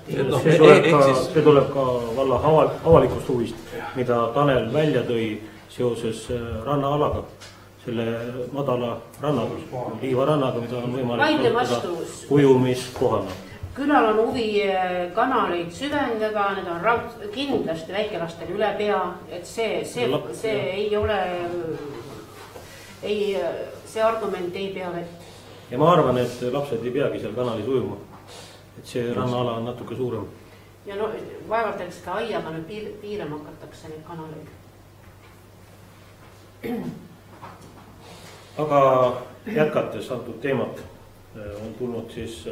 See tuleb ka valla avalikust huvist, mida Tanel välja tõi seoses rannaalaga, selle madala rannaga, liivarannaga, mida on võimalik ujumiskohana. Külal on huvi kanaleid süvendada, need on kindlasti väikelastel üle pea, et see ei ole, see argument ei pea vett. Ja ma arvan, et lapsed ei peagi seal kanalis ujuma, et see rannaala on natuke suurem. Ja no vaevalt, et seda aiaga nüüd piirama hakatakse neid kanaleid. Aga jätkates antud teemat on tulnud siis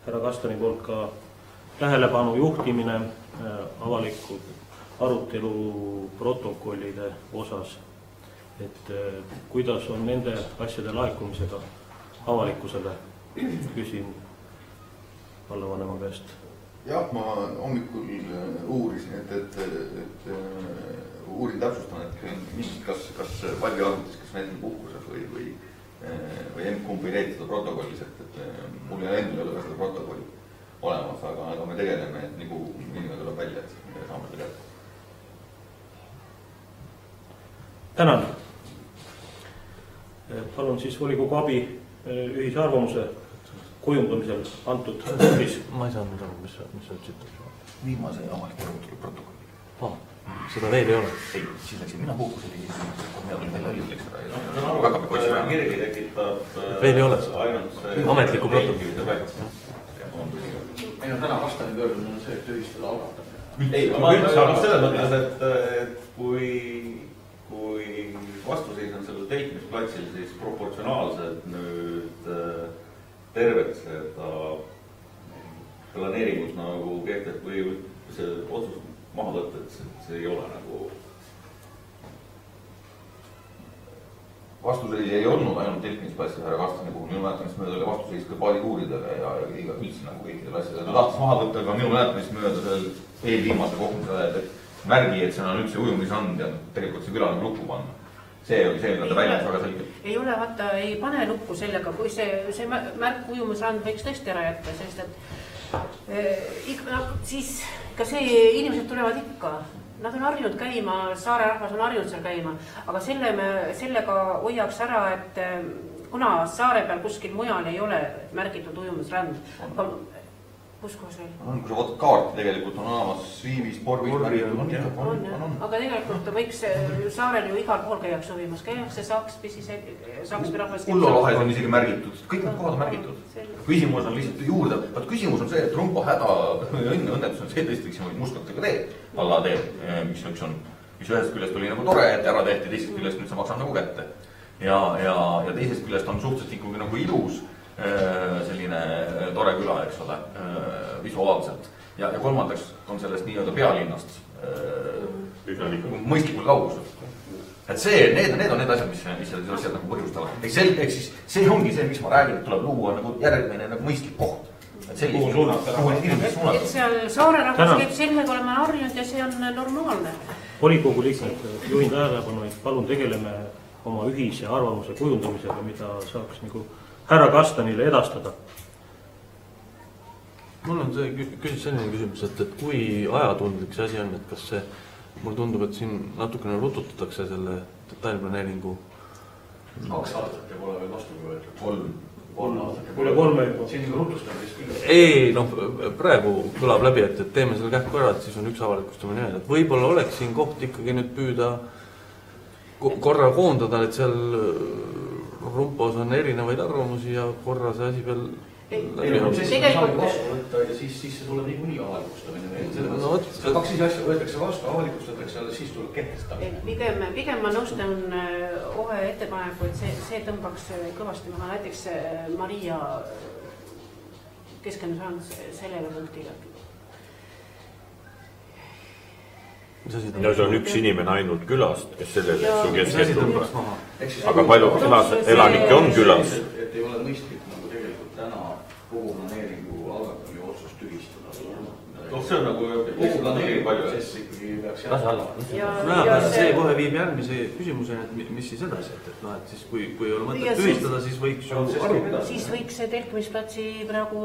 härra Kastani poolt ka tähelepanu juhtimine avaliku arutelu protokollide osas, et kuidas on nende asjade laekumisega avalikkusele, küsin vallavanema käest. Jah, ma hommikul uurisin, et uurin täpsustan, et kas Valli arvutis, kas näiteks puhkuses või kumb ei leidnud seda protokollis, et mul ja endal ei ole ka seda protokolli olemas, aga me tegeleme, et nagu inimene tuleb välja, et me saame seda kätte. Tänan. Palun siis volikogu abi ühise arvamuse kujundamisel antud punktis. Ma ei saanud aru, mis sa ütlesid. Viimase avaliku arvutuse protokolli. Seda veel ei ole. Ei, siis läksin mina puhkusele ja mina olin veel õlliteks ära. Väga kirgi tekitab veel ei ole ainult see ametliku protokolli. Meil on täna vastane pöördumine on see, et ühistada algatamine. Ei, ma ütlesin selles mõttes, et kui vastuseis on sellel täitmisplatsil, siis proportsionaalselt nüüd tervet seda planeeringut nagu kehtib või see otsus maha võtta, et see ei ole nagu vastuseis ei olnud ainult täitmisplatsil härra Kastani puhul, minu mäletamist mööda oli vastuseis ka paadikuuridele ja üldse nagu kõikidele asjadele. Ta tahtis maha võtta ka minu mäletamist mööda sellel eelviimase kohtumise märgi, et seal on üldse ujumisand ja tegelikult see küla nagu lukku panna. See oli see, mida ta väljas väga selgelt. Ei ole, vaata, ei pane lukku sellega, kui see märk ujumisrand võiks tõesti ära jätta, sest et siis ka see inimesed tulevad ikka. Nad on harjunud käima, saare rahvas on harjunud seal käima, aga sellega hoiaks ära, et kuna saare peal kuskil mujal ei ole märgitud ujumisrand, kus kohas veel? Kui sa vaatad kaarti, tegelikult on olemas Viivis, Porvis, märgitud. On. Aga tegelikult võiks saarel ju igal pool käiaks ujumas, käiakse Saaks rahvas. Kullo lahes on isegi märgitud, kõik need kohad on märgitud. Küsimus on lihtsalt juurde, küsimus on see, et Rumpa häda õnnetus on see, et tõesti Mustkattega tee, alla tee, mis ühest küljest oli nagu tore, et ära tehti, teisest küljest nüüd sa maksad nagu kätte. Ja teisest küljest on suhteliselt ikkagi nagu ilus selline tore küla, eks ole, visuaalselt. Ja kolmandaks on sellest nii-öelda pealinnast mõistlikul kaugusel. Et need on need asjad, mis selle asjad nagu põhjustavad. Ehk siis see ongi see, mis ma räägin, et tuleb luua nagu järgmine nagu mõistlik koht. Kuhu suunata? Et seal saare rahvas käib sellega olema harjunud ja see on normaalne. Volikogu liikmed, juhin tähelepanu, et palun tegeleme oma ühise arvamuse kujundamisega, mida saaks nagu härra Kastanile edastada. Mul on selline küsimus, et kui ajatundlik see asi on, et kas see, mulle tundub, et siin natukene rututatakse selle detailplaneeringu. 2 aastat ja pole veel vastu võetud. 3 aastat. Kuule 3 juba. Siin on rutustamist küll. Ei, praegu kõlab läbi, et teeme selle kähku ära, et siis on üks avalikustamine jäänud. Et võib-olla oleks siin koht ikkagi nüüd püüda korra koondada, et seal Rumpos on erinevaid arvamusi ja korra see asi veel saab vastu võtta ja siis see tuleb niikuinii avalikustamine. Seda 2 asja võetakse vastu, avalikustatakse ja siis tuleb kehtestada. Pigem ma nõustan Ohe ettepaneku, et see tõmbaks kõvasti maha. Näiteks Maria keskendus ainult sellele punktile. Ja see on üks inimene ainult külast, kes sellele keskendub. Aga palju elanikke on külas? Et ei ole mõistlik nagu tegelikult täna kogu planeeringu algatamine otsust tühistada. See on nagu kogu planeeringu palju. Sest ikkagi peaks jääma. See kohe viib järgmise küsimuseni, et mis siis edasi, et siis kui ei ole mõtet tühistada, siis võiks ju arutada. Siis võiks see telkimisplatsi praegu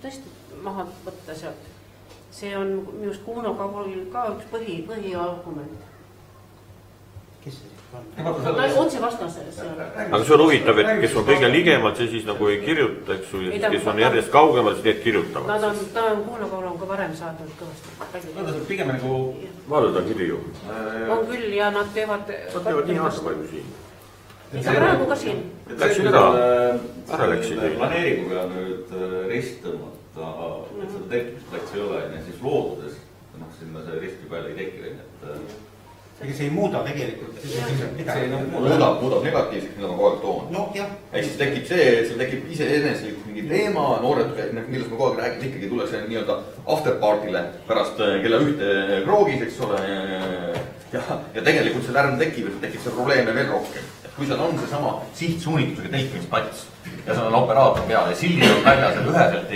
tõesti maha võtta sealt. See on minu arust Kuno Kavolil ka üks põhiargument. Kes see on? On see vastas? Aga see on huvitav, et kes on kõige ligemad, see siis nagu ei kirjuta, eks ju, ja kes on järjest kaugemal, siis need kirjutavad. Ta on Kuno Kavol on ka varem saadnud kõvasti. Nad on pigem nagu Vaadata kirju. On küll ja nad teevad nii aasta palju siin. praegu ka siin. Läksid ära? Ära läksid. Planeeringu peal nüüd rist tõmmata, et seda tekkimisplats ei ole, ja siis looduses, sinna see risti peale ei teki. Ega see ei muuda tegelikult. Muudab negatiivselt, mida ma kogu aeg toon. No, jah. Ehk siis tekib see, et seal tekib iseeneslik mingi teema, noored, millest ma kogu aeg räägin, ikkagi tullakse nii-öelda afterpartile pärast kella 1 kroogis, eks ole. Ja tegelikult see lärm tekib ja tekib see probleeme veel rohkem. kui seal on seesama sihtsuunitusega telkimisplats ja seal on operaator peal ja sildid on väljas ja üheselt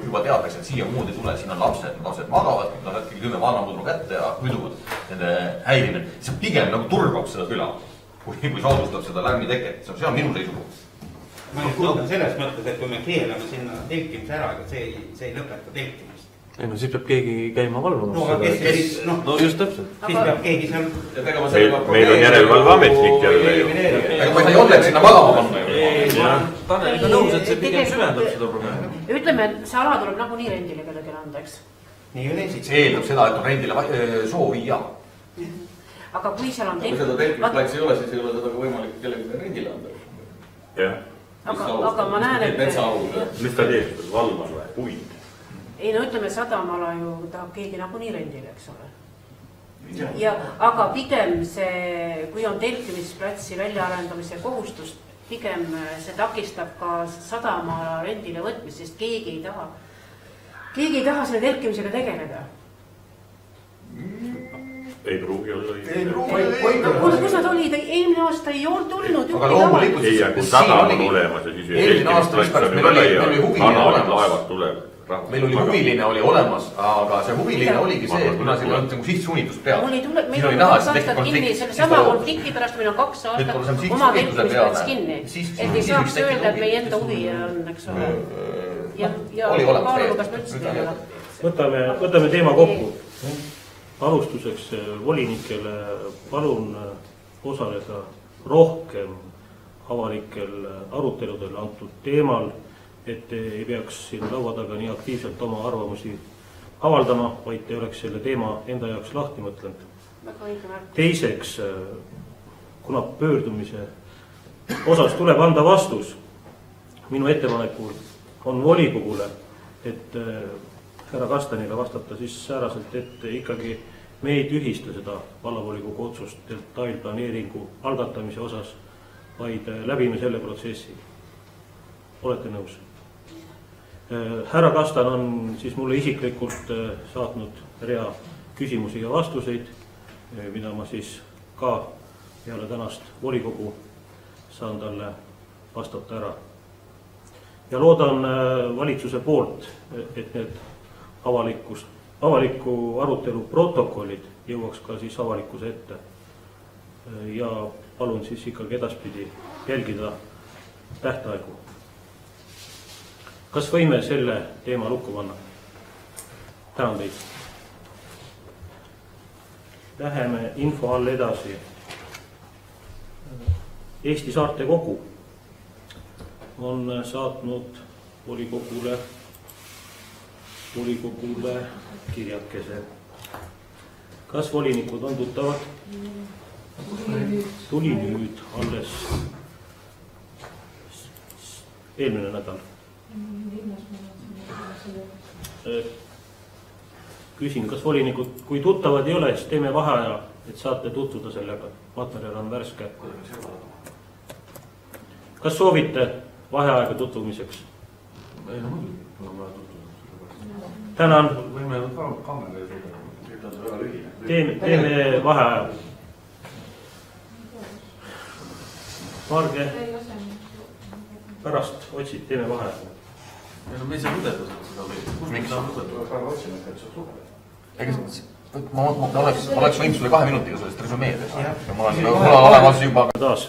juba teatakse, et siia muud ei tule, siin on lapsed magavad, nad võtavad 10 vannapudru kätte ja hüduvad nende häirimine. See pigem nagu turvab seda küla, kui soodustab seda lärmiteket, see on minu seisukoht. ma nüüd kuulan selles mõttes, et kui me keelame sinna telkimise ära, aga see ei lõpeta telkimist. ei no siis peab keegi käima valvamas. no aga kes, no just täpselt. siis peab keegi seal. meil on järelevalveametnik jälle ju. aga ma ei saa Jollet sinna magama panna ju. Tanel on nõus, et see pigem süvendab seda probleemi. ütleme, et see ala tuleb nagunii rendile kellelegi anda, eks. nii on eesits. see eeldab seda, et on rendile soovija. aga kui seal on kui seda telkimisplatsi ei ole, siis ei ole seda ka võimalik kellelegi rendile anda. jah. aga ma näen, et mis ta teeb, valvab või? Puid? ei no ütleme, sadamala ju tahab keegi nagunii rendile, eks ole. ja aga pigem see, kui on telkimisplatsi väljaarendamise kohustust, pigem see takistab ka sadamala rendile võtmist, sest keegi ei taha selle telkimisega tegeleda. ei pruugi olla õige. kus nad olid, eelmine aasta ei olnud tulnud. aga loomulikult. ei, kui sadam on olemas ja siis eelmine aasta meil oli huviline olemas. meil oli huviline oli olemas, aga see huviline oligi see, et kuna siin on nagu sihtsuunitus peal. meil on 2 aastat kinni, selle sama konflikti pärast meil on 2 aastat oma telkimisplats kinni. Et ei saaks öelda, et meie enda huvi on, eks ole. ja kaalume, kas me üldse teeme. Võtame teema kokku. Alustuseks volinikele palun osaleda rohkem avalikel aruteludel antud teemal, et ei peaks siin laua taga nii aktiivselt oma arvamusi avaldama, vaid te oleks selle teema enda jaoks lahti mõtlenud. Teiseks, kuna pöördumise osas tuleb anda vastus, minu ettepanekul on volikogule, et härra Kastanile vastata siis sääraselt, et ikkagi me ei tühista seda vallavolikogu otsust detailplaneeringu algatamise osas, vaid läbime selle protsessi. Olete nõus? Härra Kastan on siis mulle isiklikult saatnud rea küsimusi ja vastuseid, mida ma siis ka peale tänast volikogu saan talle vastata ära. Ja loodan valitsuse poolt, et need avaliku arutelu protokollid jõuaks ka siis avalikkuse ette. Ja palun siis ikkagi edaspidi jälgida tähtaegu. Kas võime selle teema lukku panna? Tänan teid. Läheme info all edasi. Eesti Saarte Kogu on saatnud volikogule kirjakese. Kas volinikud on tuttavad? Tuli nüüd alles eelmine nädal. Küsin, kas volinikud, kui tuttavad ei ole, siis teeme vaheaja, et saate tutvuda sellega. Materjal on värske. Kas soovite vaheaega tutvumiseks? ei no muidugi, on vaja tutvuda. Tänan. võime kaamera ees. Teeme vaheaja. Marge, pärast otsid, teeme vaheaja. ei no me ei saa lugeda seda või? Kus me saame lugeda? Ma oleks võinud sulle 2 minutiga sellest resümeerida. Mul on olemas juba. Taas.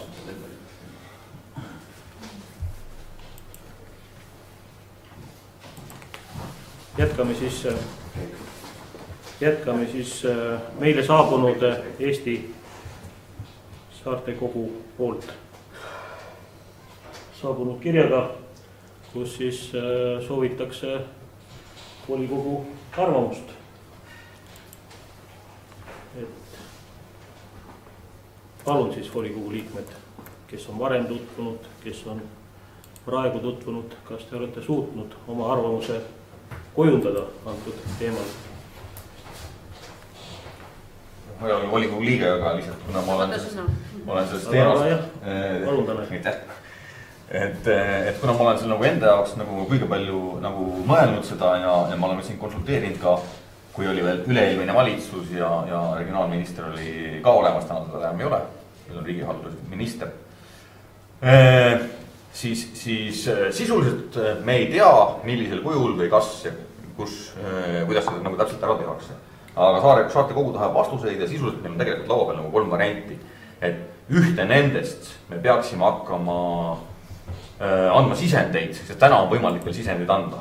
Jätkame siis meile saabunud Eesti Saarte Kogu poolt saabunud kirjaga, kus siis soovitakse volikogu arvamust. Palun siis volikogu liikmed, kes on varem tutvunud, kes on praegu tutvunud, kas te olete suutnud oma arvamuse kujundada antud teemal? Ma ei ole volikogu liige, aga lihtsalt kuna ma olen sellest teemast. Et kuna ma olen seal nagu enda jaoks nagu kõige palju nagu mõelnud seda ja ma olen siin konsulteerinud ka, kui oli veel üle-eelmine valitsus ja regionaalminister oli ka olemas, täna seda enam ei ole. Meil on riigihaldusminister. siis sisuliselt me ei tea, millisel kujul või kas ja kus, kuidas seda nagu täpselt ära tehakse. aga saartekogu tahab vastuseid ja sisuliselt meil on tegelikult laua peal nagu 3 varianti. Et ühte nendest me peaksime hakkama andma sisendeid, sest täna on võimalik veel sisendeid anda.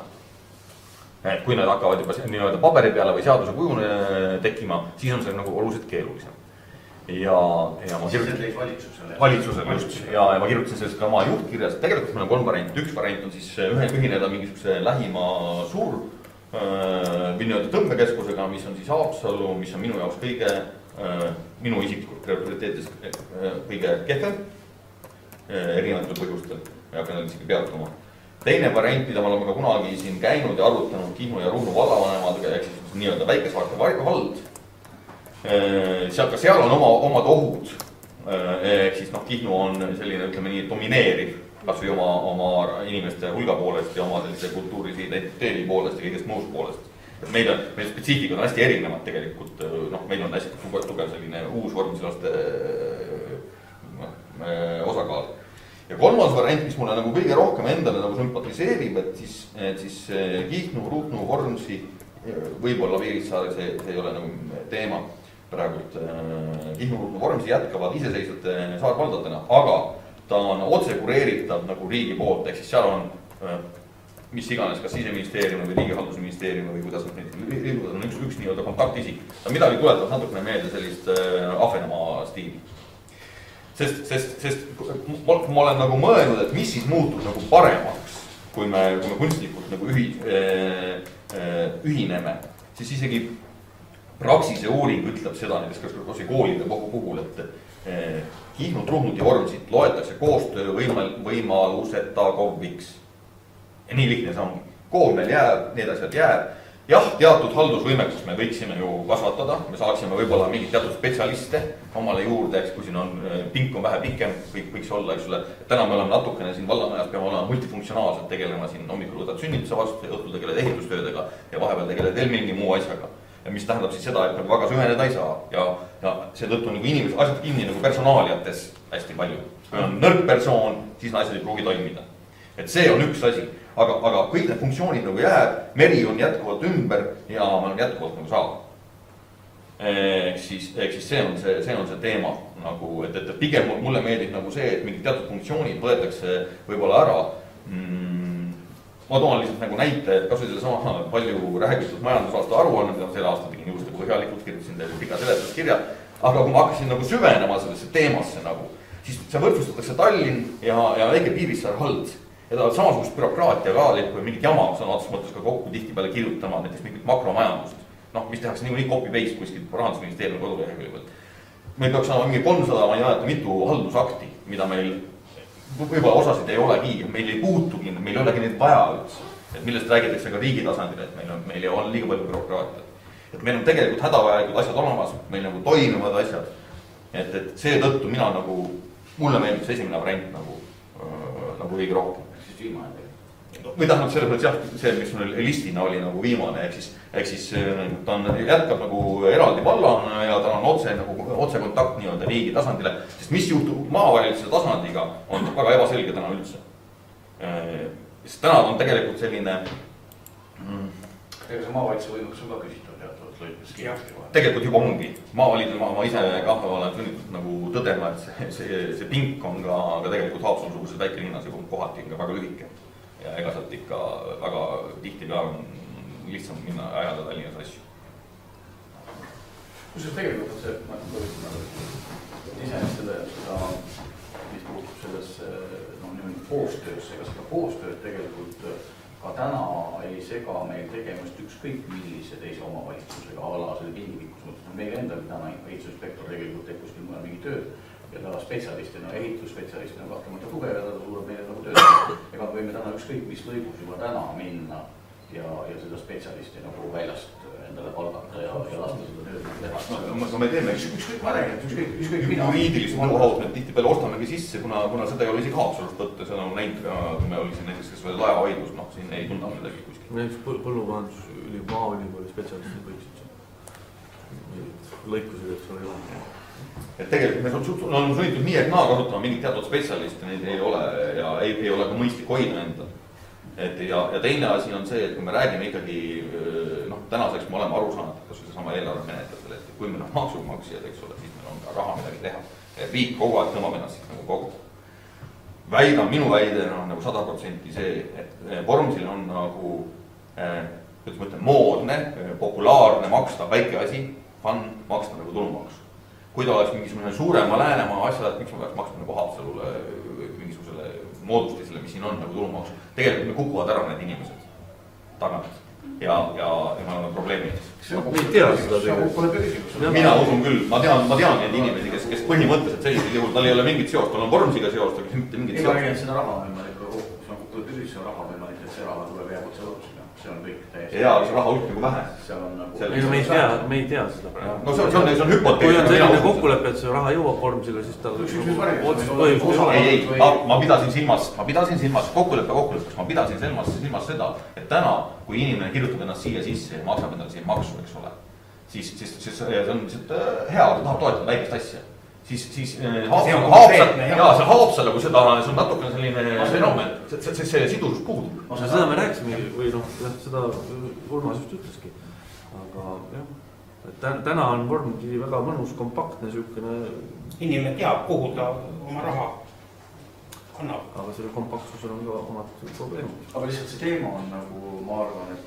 Et kui nad hakkavad juba nii-öelda paberi peale või seaduse kujune tekkima, siis on see nagu oluliselt keerulisem. Ja ma kirjutasin valitsusele just ja ma kirjutasin sellest ka oma juhtkirjas. Tegelikult meil on 3 varianti. Üks variant on siis ühineda mingisuguse lähima nii-öelda tõmbekeskusega, mis on siis Haapsalu, mis on minu jaoks minu isiklikult prioriteetidest kõige kehvem erinevatel põhjustel. Ma ei hakka nad isegi peatuma. Teine variant, mida me oleme ka kunagi siin käinud ja arutanud Kihnu ja Ruhnu vallavanemadega, ehk siis nii-öelda Väike-Saarte vald. Seal on omad ohud. Ehk siis Kihnu on selline, ütleme nii, domineeriv kas või oma inimeste hulga poolest ja oma sellise kultuurilise identiteedi poolest ja kõigest muust poolest. Meil spetsiifikud on hästi erinevad tegelikult, meil on hästi tugev selline uus vormsilaste osakaal. Ja 3. variant, mis mulle nagu kõige rohkem endale nagu sümpatiseerib, et siis Kihnu, Ruhnu, Vormsi, võib-olla Piirissaare, see ei ole nagu teema praegult. Kihnu, Ruhnu, Vormsi jätkavad iseseisvate saarvaldatena, aga ta on otse kureeritav nagu riigi poolt, ehk siis seal on mis iganes, kas Siseministeeriumi või Riigihaldusministeeriumi või kuidas need on üks nii-öelda kontaktisik. Ta midagi tuletab natukene meelde sellist Ahvenamaa stiili. Sest ma olen nagu mõelnud, et mis siis muutub nagu paremaks, kui me kunstlikult nagu ühineme, siis isegi Praxise uuring ütleb seda näiteks kas koolide puhul, et Kihnut, Ruhnut ja Vormsit loetakse koostöö võimaluseta KOV-iks. Ja nii lihtne see ongi. Kool meil jääb, need asjad jääb. Jah, teatud haldusvõimekust me võiksime ju kasvatada, me saaksime võib-olla mingid teatud spetsialiste omale juurde, eks kui siin on pink on vähe pikem, võiks olla, eks ole. Täna me oleme natukene siin vallamajas, peame olema multifunktsionaalselt tegelema siin hommikul võtad sünnituse vastu ja õhtul tegeled ehitustöödega ja vahepeal tegeled veel mingi muu asjaga. Ja mis tähendab siis seda, et nagu väga süveneda ei saa ja seetõttu nagu inimesed asjad kinni nagu personaaliates hästi palju. Kui on nõrk persoon, siis asjad ei pruugi toimida. Et see on üks asi, aga kõik need funktsioonid nagu jääb, meri on jätkuvalt ümber ja ma olen jätkuvalt nagu saab. Ehk siis see on see teema nagu, et pigem mulle meeldib nagu see, et mingid teatud funktsioonid võetakse võib-olla ära. Ma toon lihtsalt nagu näite, et kas või selle sama palju räägitud majandusaasta aruanne, mida ma selle aasta tegin juurde põhjalikult, kirjutasin teile pika seletuskirja. Aga kui ma hakkasin nagu süvenema sellesse teemasse nagu, siis see võrdsustatakse Tallinn ja väike Piirissaare vald. Ja ta samasugust bürokraatia ka või mingit jama sõna otseses mõttes ka kokku tihtipeale kirjutama näiteks mingit makromajandust. Mis tehakse nii copy-paste kuskilt Rahandusministeeriumi koduleheküljel. Meil peaks olema mingi 300, ma ei mäleta mitu haldusakti, mida meil võib-olla osasid ei olegi, meil ei puutugi, meil ei olegi neid vaja üldse. Et millest räägitakse ka riigi tasandil, et meil ei ole liiga palju bürokraatiat. Et meil on tegelikult hädavajalikud asjad olemas, meil nagu toimivad asjad. Et seetõttu mina nagu, mulle meeldib see esimene variant nagu kõige rohkem. Või tähendab selles mõttes jah, see, mis meil listina oli nagu viimane, ehk siis ta jätkab nagu eraldi vallana ja ta on otse kontakt nii-öelda riigi tasandile, sest mis juhtub maavalitsuse tasandiga on väga ebaselge täna üldse. Sest täna on tegelikult selline see maavalitsuse võimuks on ka küsitud teatavalt lõikus. Tegelikult juba ongi. Maavalitsusel ma ise ka olen sunnitud nagu tõdema, et see pink on ka tegelikult Haapsalu-suguses väikelinnas juba kohati väga lühike. Ja ega sealt ikka väga tihti ka on lihtsam minna ajada Tallinnas asju. Kus see tegelikult on see, iseenesest seda, mis puutub sellesse koostöösse, ega seda koostööd tegelikult ka täna ei sega meil tegemist ükskõik millise teise omavalitsusega ala selle pingivikus mõttes. Meil endal täna ehitusinspektor tegelikult teeb kuskil mujal mingi tööd ja ta spetsialistina, ehitusspetsialistina kahtlemata tugev ja ta suudab meile nagu tööd. Ega me võime täna ükskõik mis lõigus juba täna minna ja seda spetsialisti nagu väljast endale palgata ja lasta seda tööd teha. Me teeme ükskõik juriidilist know-how'd, me tihtipeale ostamegi sisse, kuna seda ei ole isegi Haapsalust võtta, seda on näinud ka, kui me oli siin näiteks kes veel laevahoidlus, siin ei tunda midagi kuskil. Näiteks põllumajandus maaülikooli spetsialistid võiksid lõikused, eks ole, et tegelikult me oleme sunnitud nii ehk naa kasutama mingit teatud spetsialisti, neid ei ole ja ei ole ka mõistlik hoida endal. Et ja teine asi on see, et kui me räägime ikkagi, tänaseks me oleme aru saanud, kas seesama eelarve menetlusel, et kui meil on maksumaksjad, eks ole, siis meil on ka raha midagi teha. Riik kogu aeg tõmbab ennast siis nagu kogu. Minu väide on nagu 100% see, et Vormsil on nagu, kuidas ma ütlen, moodne, populaarne maksta väike asi, maksta nagu tulumaksu. Kui ta oleks mingisugune suurema Läänemaa asjad, et miks ma peaks maksma nagu Haapsalule mingisugusele moodustisele, mis siin on nagu tulumaksu. Tegelikult me kukuvad ära need inimesed tagant ja me oleme probleemides. Me ei tea seda tegelikult. Mina usun küll, ma tean neid inimesi, kes põhimõtteliselt sellisel juhul, tal ei ole mingit seost, tal on Vormsiga seost, aga mitte mingit seost. Ei räägi, et seda raha võimalik, see on tüdis, see raha võimalik, et see raha tuleb jääb otse lõpusega. See on kõik täiesti. Jaa, see raha hulk nagu vähe. Me ei tea seda praegu. No see on hüpotees. Kui on selline kokkulepe, et see raha jõuab Vormsile, siis tal ei, ma pidasin silmas kokkuleppeks, ma pidasin silmas seda, et täna, kui inimene kirjutab ennast siia sisse ja maksab endale siia maksu, eks ole, siis see on hea, ta tahab toetada väikest asja. Siis Haapsalu, kui seda, see on natukene selline fenomen, see sidusus puudub. Seda me rääkisime või seda Urmas just ütleski. Aga jah, täna on Vormgi väga mõnus, kompaktne sihukene. Inimene teab, kuhu ta oma raha annab. Aga selle kompaktsusel on ka omad probleemid. Aga lihtsalt see teema on nagu, ma arvan, et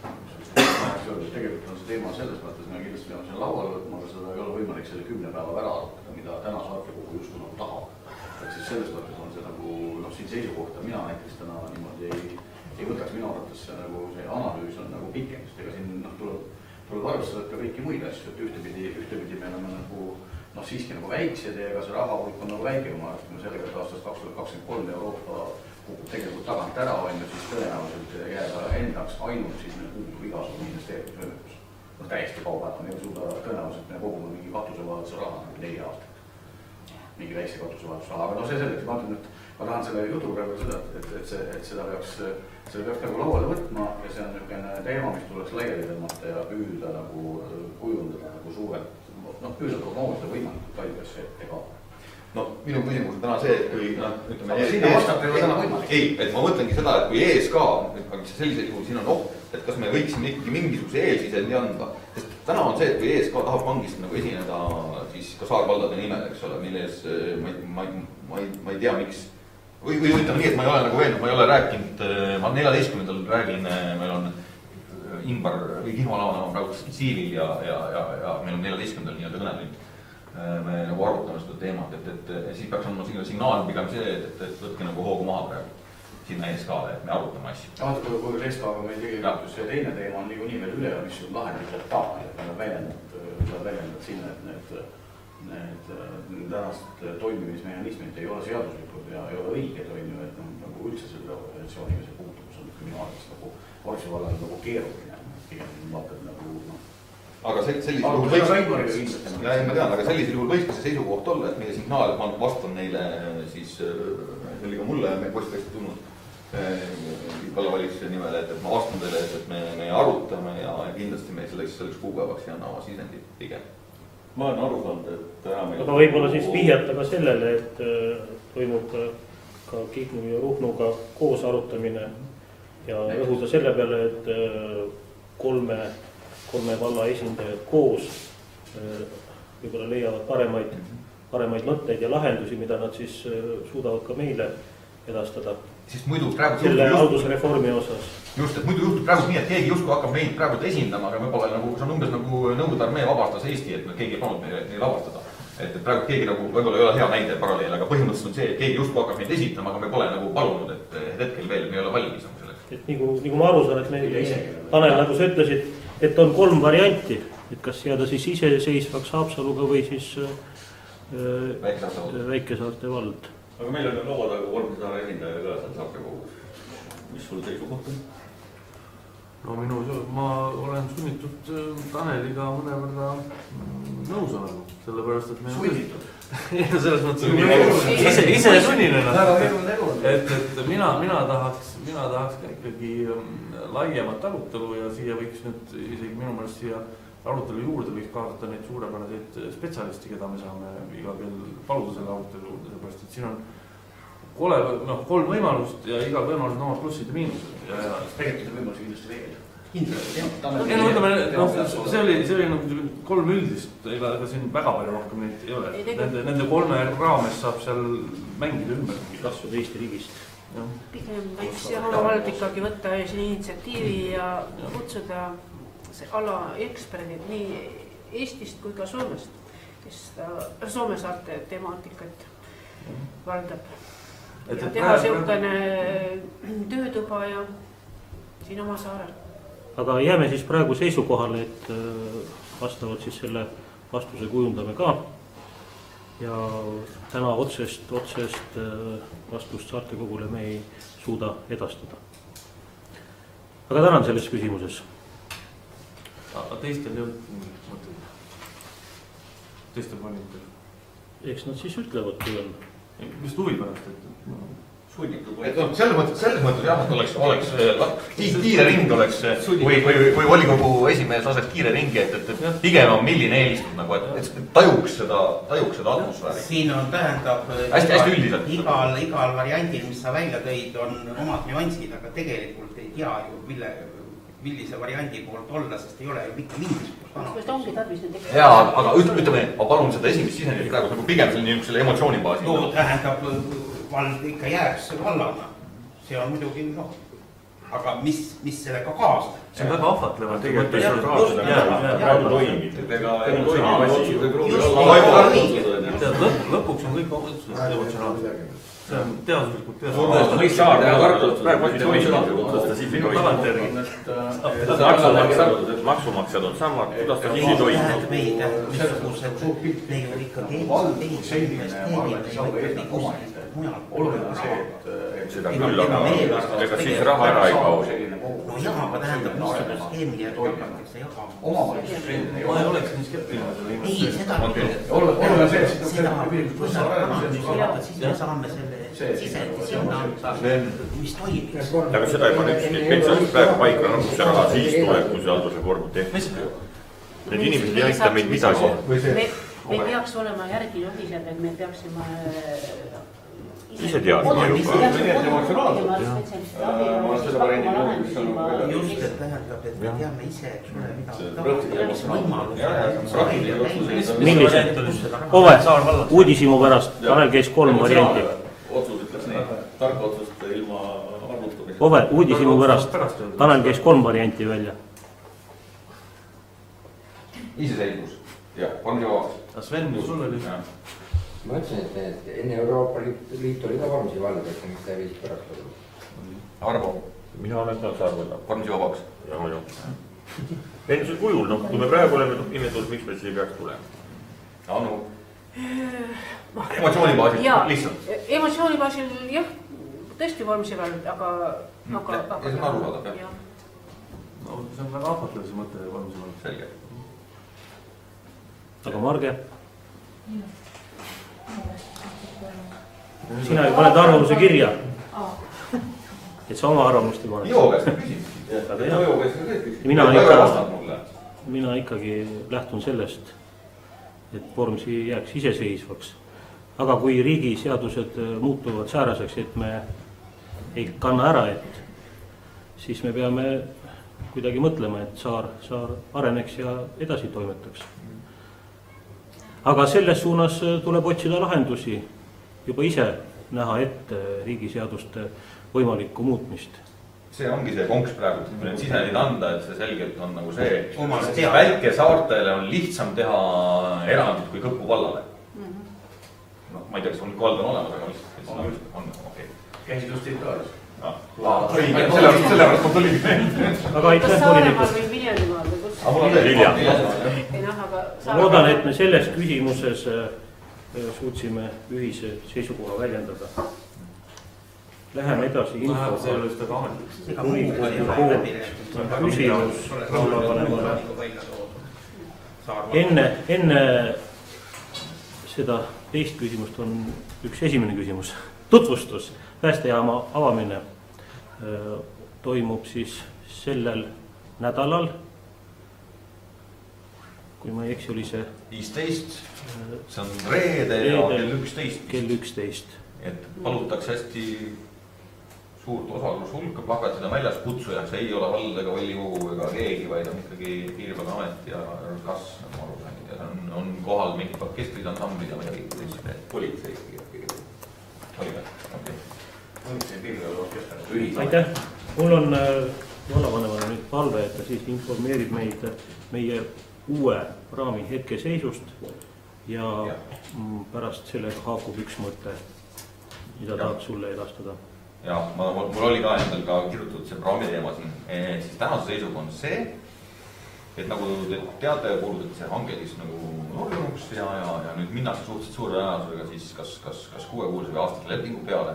tegelikult on see teema selles mõttes, me kindlasti peame selle lauale võtma, aga seda ei ole võimalik selle 10 päeva ära arutada, mida täna saatekogu justkui nagu tahab. Et siis selles mõttes on see nagu, siin seisukohta mina näiteks täna niimoodi ei võtaks, minu arvates see nagu see analüüs on nagu pikem, sest ega siin tuleb arvestada ka kõiki muid asju, et ühtepidi me oleme nagu siiski nagu väiksed ja ega see raha hulk on nagu väike, ma arvestame sellega, et aastast 2023 Euroopa kukub tegelikult tagant ära, siis tõenäoliselt jääb endaks ainult siis meil puudub igasugune investeerimisvõimekus. Täiesti kaob ära, me ei suuda tõenäoliselt me kogume mingi katusevahetuse raha 4 aastat. Mingi väikse katusevahetuse raha, aga see selleks, ma ütlen, et ma tahan selle jutu praegu seda, et seda peaks nagu lauale võtma ja see on niisugune teema, mis tuleks laiali tõmmata ja püüda nagu kujundada nagu suurelt, püüda prognoosida võimalikult palju asju ette ka. Minu küsimus on täna see, et kui ütleme... Sinna vastata ei ole täna võimalik. Ei, et ma mõtlengi seda, et kui ESK, sellisel juhul siin on oht, et kas me võiksime ikkagi mingisuguse eelsisendi anda. Sest täna on see, et kui ESK tahab pangist nagu esineda siis ka saarvaldade nimel, eks ole, milles ma ei tea, miks. Või ütleme nii, et ma ei ole nagu öelnud, ma ei ole rääkinud, ma 14. räägin, meil on Ingvar või Kihmo Laana on praegu siivil ja meil on 14. nii-öelda kõnelind. Me nagu arutame seda teemat, et siis peaks olema signaal pigem see, et võtke nagu hoogu maha praegu sinna ESK-le, et me arutame asju. Kui ESK-ga meil tegelikult see teine teema on niikuinii veel üle, mis on lahendused taha, et me väljendad sinna, et need tänast toimimismehhanismid ei ole seaduslikud ja ei ole õiged, et nagu üldse selle organisatsiooniga see puutumus on minu arvates nagu Vormsi vallal nagu keeruline, pigem vaatad nagu aga sellisel juhul võiks see seisukoht olla, et meie signaal, et ma vastan neile siis, see oli ka mulle postkasti tulnud vallavalitsuse nimel, et ma vastan teile, et me arutame ja kindlasti me selleks kuupäevaks ei anna oma sisendit pigem. Ma olen aru saanud, et aga võib-olla siis vihjata ka sellele, et toimub ka Kihnu ja Ruhnuga koos arutamine ja rõhuda selle peale, et kolme valla esindajad koos võib-olla leiavad paremaid mõtteid ja lahendusi, mida nad siis suudavad ka meile edastada. Siis muidu praegu selle haldusreformi osas. Just, et muidu juhtub praegu nii, et keegi justkui hakkab meid praegu esindama, aga võib-olla nagu, see on umbes nagu Nõukogude armee vabastas Eesti, et keegi ei pannud neil vabastada. Et praegu keegi nagu võib-olla ei ole hea näide paralleel, aga põhimõtteliselt on see, et keegi justkui hakkab meid esitama, aga me pole nagu palunud, et hetkel veel me ei ole valmis nagu selleks. Et nagu ma aru saan, et meil Tanel, nagu sa ütlesid, et on 3 varianti, et kas jääda siis iseseisvaks Haapsaluga või siis Väike-Saarte vald. Aga meil on laua taga Vormsaare esindaja ka seal Saarte kogus. Mis sul seisukoht on? Ma olen sunnitud Taneliga mõnevõrra nõus olema, sellepärast, et me sunnitud. Selles mõttes ise sunnin ennast, et mina tahaks ka ikkagi laiemat arutelu ja siia võiks nüüd isegi minu meelest siia arutelu juurde võiks kaasata neid suurepäraseid spetsialiste, keda me saame iga kell paluda selle arutelu juurde, seepärast et siin on kolm võimalust ja igal võimalusel on omad plussid ja miinused. tegelikult on võimalusi kindlasti veel. kindlasti jah. See oli nagu 3 üldist, ega siin väga palju rohkem neid ei ole. Nende 3 raames saab seal mängida ümber. kasvada Eesti riigist. Pigem võiks omavald ikkagi võtta siin initsiatiivi ja kutsuda see ala eksperdid nii Eestist kui ka Soomest, kes Soome saarte temaatikat valdab. Ja teha siukene töötuba ja siin oma saarel. Aga jääme siis praegu seisukohale, et vastavalt siis selle vastuse kujundame ka. Ja täna otsest vastust saartekogule me ei suuda edastada. Aga tänan selles küsimuses. Aga teistel ei olnud mõtteid? Teistel valimistel? Eks nad siis ütlevad, kui on. Mis huvi pärast, et selles mõttes jah, et oleks kiire ring oleks või volikogu esimees laseks kiire ringi, et pigem on milline eelistus nagu, et tajuks seda atmosfääri. Siin on tähendab hästi üldiselt. Igal variandil, mis sa välja tõid, on omad nüansid, aga tegelikult ei tea ju, millise variandi poolt olla, sest ei ole ju mitte mingisugust Sest ongi tarvis nüüd tegelikult. Jaa, aga ütleme, ma palun seda esimest sisendit praegu nagu pigem selle emotsiooni baasil. No tähendab, vald ikka jääks vallana. See on muidugi aga mis sellega kaasneb? See on väga ahvatlevalt. Lõpuks on kõik emotsionaalsed. See on teaduslikult maksumaksjad on samad, kuidas ta nii toimub. Seda küll, aga ega siis raha ära ei kao. No jah, aga tähendab, missugune skeemi hakatakse jagama. Ma ei oleks nii skeptiline. Ei, seda siis me saame selle sisendi sinna anda, mis toimiks. Aga seda ei pane ükski spetsialist praegu paika, kus see raha siis tuleb, kui see haldusreform tehti. Need inimesed ei aita meid midagi. Me peaks olema järgijuhised, et me peaksime ise teadma ju ka. Just, et tähendab, et me teame ise, mis võimalused. Millised? Ove, uudisimu pärast, Tanel käis 3 varianti. Otsus ütleks nii, tark otsust ilma arvutamist. Ove, uudisimu pärast, Tanel käis 3 varianti välja. Iseseisvus, jah, on ju vabaks. Sven, sul oli? Ma ütlesin, et enne Euroopa Liitu oli ka Vormsi vald, et mis ta viis pärast oli. Arvo. Mina olen ka sarvela. Vormsi vabaks. Endisel kujul, kui me praegu oleme nimetus, miks me siis ei peaks tulema? Anu. Emotsiooni baasil lihtsalt. Emotsiooni baasil jah, tõesti Vormsi vald, aga see on arusaadav, jah. No see on väga ahvatlev see mõte Vormsi vald. Selge. Aga Marge? Sina ei paned arvamuse kirja. Et sa oma arvamust ei pane. Joo käest küsib. Mina ikkagi lähtun sellest, et Vormsi jääks iseseisvaks. Aga kui riigi seadused muutuvad sääraseks, et me ei kanna ära, siis me peame kuidagi mõtlema, et saar areneks ja edasi toimetaks. Aga selles suunas tuleb otsida lahendusi, juba ise näha ette riigiseaduste võimalikku muutmist. See ongi see konks praegu, et kui need sisendid anda, et see selgelt on nagu see, väikesaartele on lihtsam teha erandit kui Kõpu vallale. No ma ei tea, kas on vald on olemas, aga lihtsalt on okei. Käisid just Itaalias. Sellepärast ma tulin. Aga aitäh, kas Saaremaal või Viljanimaal või kus? Loodan, et me selles küsimuses suutsime ühise seisukoha väljendada. Läheme edasi info. Küsimus vallavanemale. Enne seda teist küsimust on üks esimene küsimus. Tutvustus. Päästejaama avamine toimub siis sellel nädalal kui ma ei eksi, oli see 15, see on reede ja kell 11. kell 11. et palutakse hästi suurt osalushulka, plakatid on väljas, kutsujaks ei ole vald ega volikogu ega keegi, vaid on ikkagi Piirivalveamet ja RKAS, nagu ma aru sain. Ja on kohal mingid orkestrid, ansamblid ja midagi. politsei ikkagi. Oli või? Okei. Politsei piirivalveorkester. aitäh, mul on vallavanemale nüüd palve, et ta siis informeerib meid meie uue raami hetkeseisust ja pärast sellega haakub üks mõte, mida tahab sulle edastada. Ja mul oli ka endal ka kirjutatud see praami teema siin, siis tänase seisuga on see, et nagu te teate, kuulutati see hange siis nagu nurjunuks ja nüüd minnakse suhteliselt suure tõenäosusega siis kas 6-kuulise või aastase lepingu peale.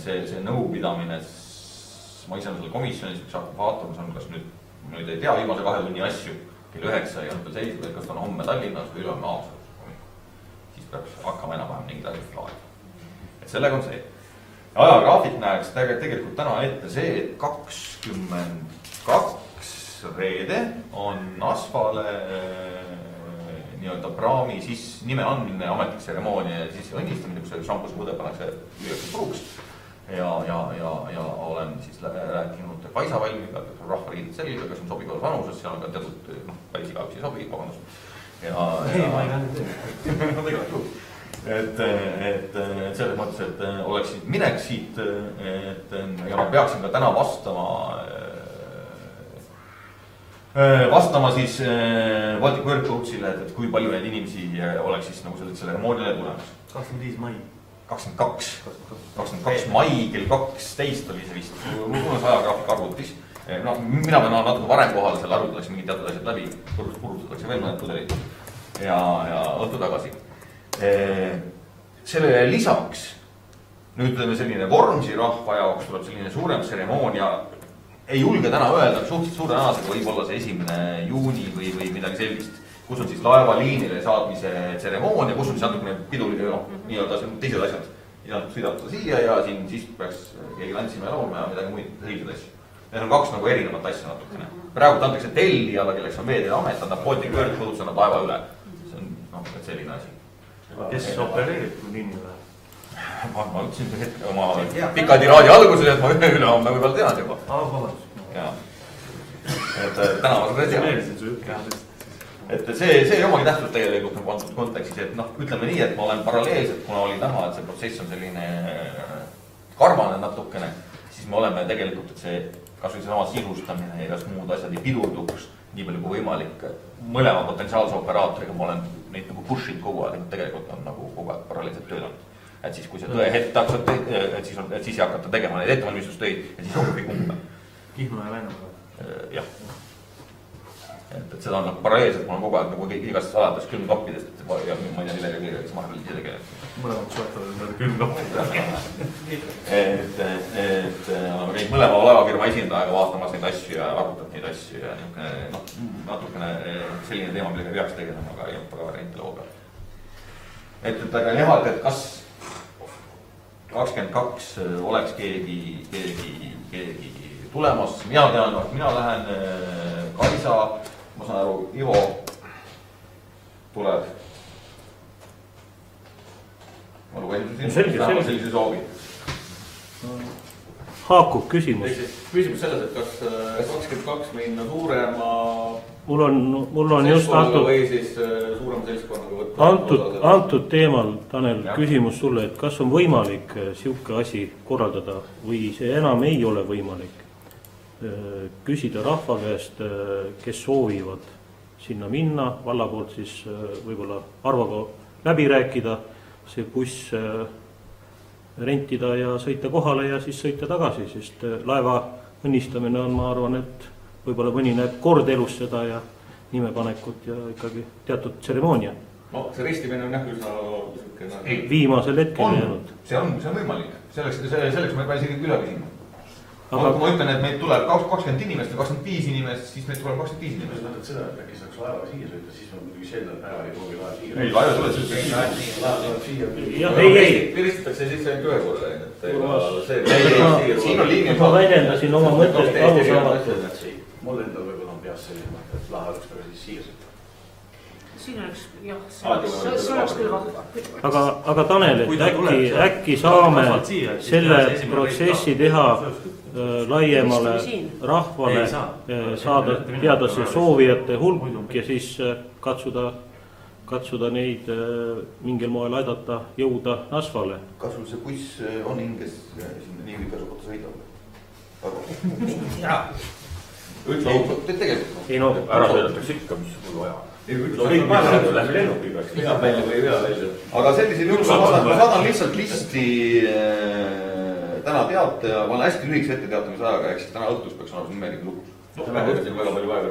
See nõupidamine, ma ise olen selle komisjonis, üks hakkab vaatama, see on kas nüüd ei tea viimase 2 tunni asju, kell 9 ei olnud veel seisnud, et kas ta on homme Tallinnas või ülehomme Haapsalus. Siis peaks hakkama enam-vähem mingid asjad plaanida. Et sellega on see. Ajagraafik näeks tegelikult täna ette see, et 22 reede on Asfale nii-öelda praami nime andmine, ametlik tseremoonia ja siis õnnistamine, kus šampus mõde pannakse lüüakse puruks. Ja olen siis rääkinud Kaisa Valmiga, rahvariided selga, kes on sobivas vanuses, seal on ka teatud, päris igaüks ei sobi, vabandust. Ei, ma ei lähe et selles mõttes, et oleks minek siit, ja ma peaksin ka täna vastama siis Baltic Workoutsile, et kui palju neid inimesi oleks siis nagu selle tseremooniale tulemas. 25 mai. 22 mai kell 12 oli see vist, mul on see ajagraafik arvutis. Mina pean natuke varem kohal, seal arvutatakse mingid teatud asjad läbi, purutatakse veel mõned pudelid ja õhtu tagasi. Sellele lisaks, nüüd ütleme selline Vormsi rahva jaoks tuleb selline suurem tseremoonia, ei julge täna öelda, suhteliselt suure tõenäosusega võib olla see 1. juuni või midagi sellist, kus on siis laevaliinile saatmise tseremoonia, kus on siis natukene piduline, nii-öelda teised asjad. Ja sõidata siia ja siin siis peaks keegi tantsima ja laulma ja midagi muid sellised asju. Need on 2 nagu erinevat asja natukene. Praegu antakse tellijale, kelleks on Veeteede-amet, annab Baltic Workouts, annab laeva üle. See on selline asi. Kes opereerib liini üle? Ma ütlesin hetke oma pika tiraadi alguses, et ma üle homme võib-olla tean juba. Vabandust. Jaa. Et täna ma seda tean. Et see omagi tähtsust tegelikult on pandud kontekstis, et ütleme nii, et ma olen paralleelselt, kuna oli näha, et see protsess on selline karmane natukene, siis me oleme tegelikult, et see kasvõi sama sisustamine ja muud asjad ei pidurduks nii palju kui võimalik. Mõlema potentsiaalse operaatoriga ma olen neid nagu push'id kogu aeg, et tegelikult on nagu kogu aeg paralleelselt töötanud. Et siis, kui see tõe hetk taksad, et siis ei hakata tegema neid ettevalmistustöid ja siis on kõik umbe. Kihnu ja Väinaga. Jah. Et seda on paralleelselt, ma olen kogu aeg nagu igast alates külmkappidest, et ma ei tea millega kirja, kes mahvel ise tegeleb. Mõlemad soetavad külmkappid. Et oleme käinud mõlema laevafirma esindajaga vaatamas neid asju ja arvutanud neid asju ja natukene selline teema, millega peaks tegelema, aga ei ole variante loo peal. Et aga nemad, et kas 22 oleks keegi tulemas, mina tean, et mina lähen, Kaisa, ma saan aru, Ivo tuleb. Ma lugesin sellise soovi. Haakub küsimus. Küsimus selles, et kas 22 minna suurema mul on just või siis suurema seltskonnaga võtta. Antud teemal, Tanel, küsimus sulle, et kas on võimalik sihuke asi korraldada või see enam ei ole võimalik küsida rahva käest, kes soovivad sinna minna, valla poolt siis võib-olla Arvoga läbi rääkida, see buss rentida ja sõita kohale ja siis sõita tagasi, sest laeva õnnistamine on, ma arvan, et võib-olla mõni näeb kord elus seda ja nimepanekut ja ikkagi teatud tseremoonia. No see ristimine on jah üsna viimasel hetkel jäänud. See on võimalik, selleks ma ei pea isegi üle küsima. Aga kui ma ütlen, et meid tuleb 20 inimest või 25 inimest, siis meid tuleb 25 inimest. Kui mõtled seda, et äkki saaks laevaga siia sõita, siis on muidugi see, et päeva ei proovi laeva siia. Ei, laeva tuleb siia. Ei. Piristatakse siis ainult ühe korda. Siin on liini. Ma väljendasin oma mõttest arusaamatu. Mul endal võib-olla on peas selline mõte, et laeva üks päeva siis siia sõita. siin oleks jah, see oleks küll vahva. aga Tanel, et äkki saame selle protsessi teha laiemale rahvale, saada teada see soovijate hulk ja siis katsuda neid mingil moel aidata jõuda Nasvale. kas sul see buss on hinges sinna nii Viigasu kohta sõidab? jaa. ütle autot, tegelikult. ei no, ära sõidetakse ikka, mis mul vaja. Lähme lennuki peaks. Vea välja või ei vea välja. Aga sellisel juhul ma saadan lihtsalt listi täna teate ja ma olen hästi lühikese etteteatamise ajaga, ehk siis täna õhtus peaks olema nimelikud lugu. Väga palju aega.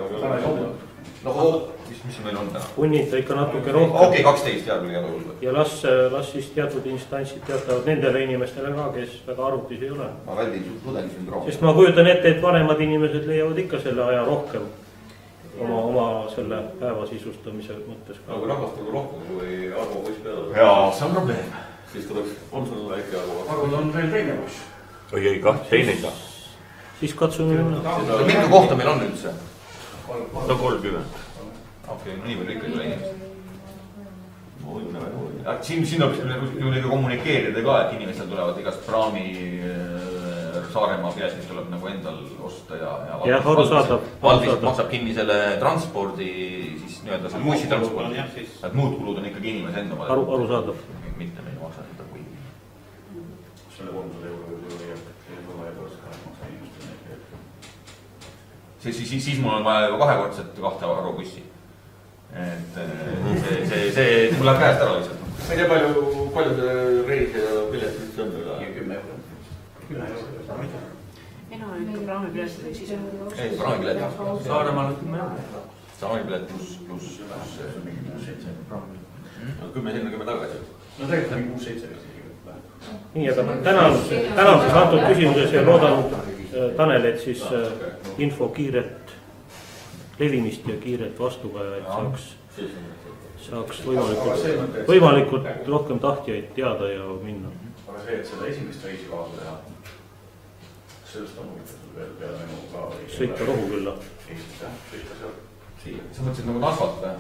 No mis meil on täna? punnita ikka natuke rohkem. Okei, 12 jääb igal juhul. Ja las siis teatud instantsid teatavad nendele inimestele ka, kes väga arvutis ei ole. Ma väldin tudengisündroomi. Sest ma kujutan ette, et vanemad inimesed leiavad ikka selle aja rohkem oma selle päeva sisustamise mõttes ka. Aga rahvast on rohkem kui Arvo Poiss peale. Jaa, see on probleem. Siis tuleks, on sul väike Arvo? Arvol on veel teine buss. ei, teine ka. Siis katsume minna. Mitu kohta meil on üldse? No 30. Okei, no nii palju ikka ei ole inimesed. Siin tuleb kommunikeerida ka, et inimestel tulevad igast praami Saaremaa piletid tuleb nagu endal osta ja arusaadav. Vald maksab kinni selle transpordi, siis nii-öelda selle bussitranspordi, et muud kulud on ikkagi inimese enda vahel. Arusaadav. Mitte meil maksa seda kui. Selle 300 € siis mul on vaja juba kahekordset 2 Arvo bussi. Et see mul läheb käest ära lihtsalt. Ma ei tea, palju see reisija piletid üldse on üle? 10 €. Enamik praamipiletid või siis on? Ei, praamipiletid. Saaremaal on 10 €. Praamipilet pluss 10 tagasi. No tegelikult on 6-7 €. nii, aga tänan siis antud küsimuses ja loodan, Tanel, et siis info kiiret levimist ja kiiret vastukaja, et saaks võimalikult rohkem tahtjaid teada ja minna. Aga see, et seda esimest reisi kaasa teha, sellest on huvitatud veel peale minu ka. Sõita Rohukülla. Eestis jah, sõita sealt. siia. Sa mõtlesid nagu Nasvat või?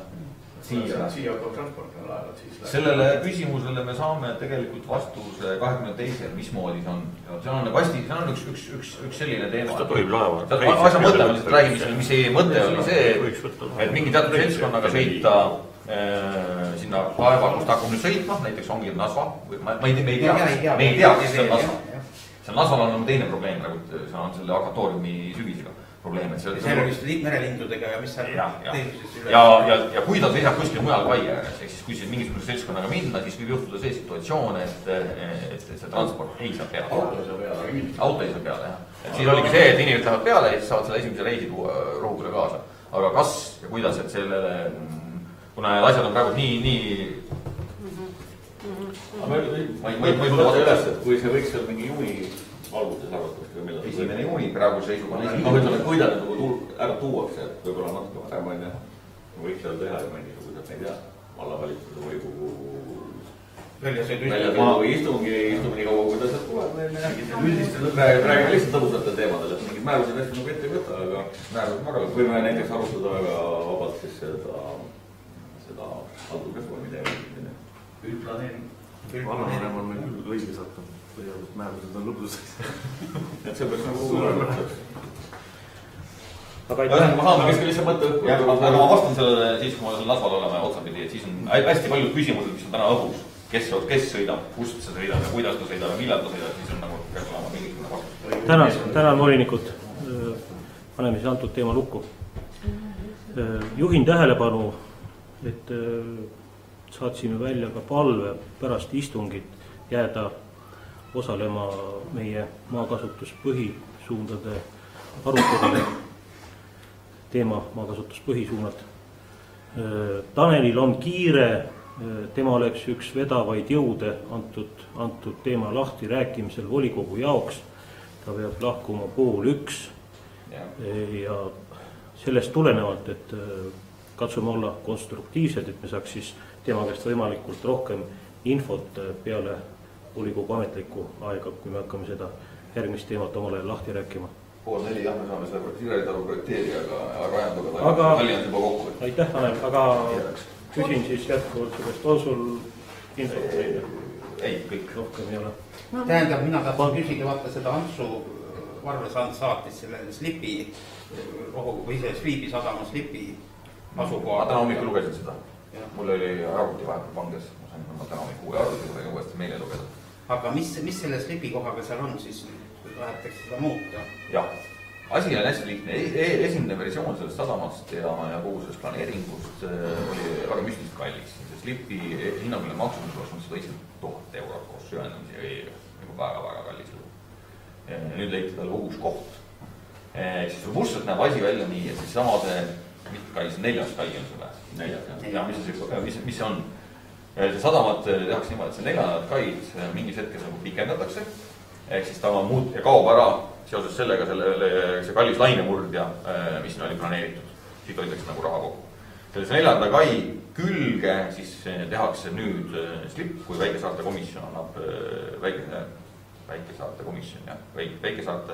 Siia hakkab transporti laevad siis. Sellele küsimusele me saame tegelikult vastuse 22-l, mismoodi see on. See on nagu hästi, see on üks selline teema. Kas ta tohib laeva? Asja mõte, ma lihtsalt räägin, mis see mõte oli see, et mingi teatud seltskonnaga sõita sinna laeva, kus ta hakkab nüüd sõitma, näiteks ongi Nasva. Me ei tea, kes see on Nasva. See Nasval on teine probleem, nagu see on selle akvatooriumi sügisega probleem, et seal on vist merelindudega ja mis seal teises üle. Ja kui ta seisab kuskil mujal kai ääres, ehk siis kui siis mingisuguse seltskonnaga minna, siis võib juhtuda see situatsioon, et see transport ei saa peale. Auto ei saa peale, jah. Et siis oligi see, et inimesed lähevad peale ja siis saavad selle esimese reisi tuua Rohukülla kaasa. Aga kas ja kuidas, et sellele, kuna need asjad on praegu nii ma ei tule vastu üles, et kui see võiks seal mingi juuni alguses arvatavasti või millal. 1. juuni praegu seisuga. No ütleme, kui ta nagu ära tuuakse, et võib-olla natuke varem on ja võiks seal teha ju mingisugused, ma ei tea, vallavalitsuse volikogu väljasõidu või istungi nii kaua, kui ta sealt tuleb. Üldistel räägime lihtsalt tõhusatel teemadel, et mingid määrused hästi nagu ette ei võta, aga määrused magavad. Võime näiteks arutada väga vabalt siis seda haldusreformi teema. Üldplaneering. Vallavanem on meil küll õige sattunud, põhjavalt määrused on lõpuseks. Et see peaks nagu suuremaks. Ma saan keskele lihtsalt mõtte õhku, aga ma vastan sellele siis, kui ma seal Nasval oleme otsapidi, et siis on hästi paljud küsimused, mis on täna õhus. Kes sõidab, kust see sõidab ja kuidas ta sõidab ja millal ta sõidab, siis on nagu peaks olema mingisugune vastus. Tänan volinikud, paneme siis antud teema lukku. Juhin tähelepanu, et saatsime välja ka palve pärast istungit jääda osalema meie maakasutuspõhisuundade arutelule. Teema maakasutuspõhisuunad. Tanelil on kiire, tema oleks üks vedavaid jõude antud teema lahti rääkimisel volikogu jaoks. Ta peab lahkuma 12:30 ja sellest tulenevalt, et katsume olla konstruktiivsed, et me saaks siis tema käest võimalikult rohkem infot peale volikogu ametlikku aega, kui me hakkame seda järgmist teemat omal ajal lahti rääkima. 3:30 jah, me saame seda Sirelitaru projekteerijaga ja Rajanduga Tallinnas juba kokku. Aitäh, Tanel, aga küsin siis jätkuvalt sellest, on sul infot neile? ei, kõik. Rohkem ei ole. tähendab, mina tahtsin küsida, vaata seda Antsu Varve saatis selle slipi, või see Sliibi sadama slipi asukoha. ma täna hommikul lugesin seda. mul oli arvuti vahepeal panges, ma sain täna hommikul uue arvuti uuesti meile lugeda. aga mis selle slipi kohaga seal on siis, tahetakse seda muuta? jah, asi on hästi lihtne. Esimene versioon sellest sadamast ja kogu sellest planeeringust oli väga müstiliselt kallis. see slipi hinnanguline maksumus oleks olnud 150 000 eurot koos süvendamise ja veega, nagu väga-väga kallis lugu. nüüd leiti talle uus koht. siis robustselt näeb asi välja nii, et siis sama see, mitte kai, see 4. kai on selle. 4. ja mis see on? see sadamat tehakse niimoodi, et see 4. kaid mingis hetkes nagu pikendatakse. ehk siis ta ja kaob ära seoses sellega see kallis lainemurdja, mis oli planeeritud. siit hoitakse nagu raha kokku. Selles 4. kai külge siis tehakse nüüd slip, kui Väikesaarte komisjon annab Väikesaarte komisjon, jah, Väikesaarte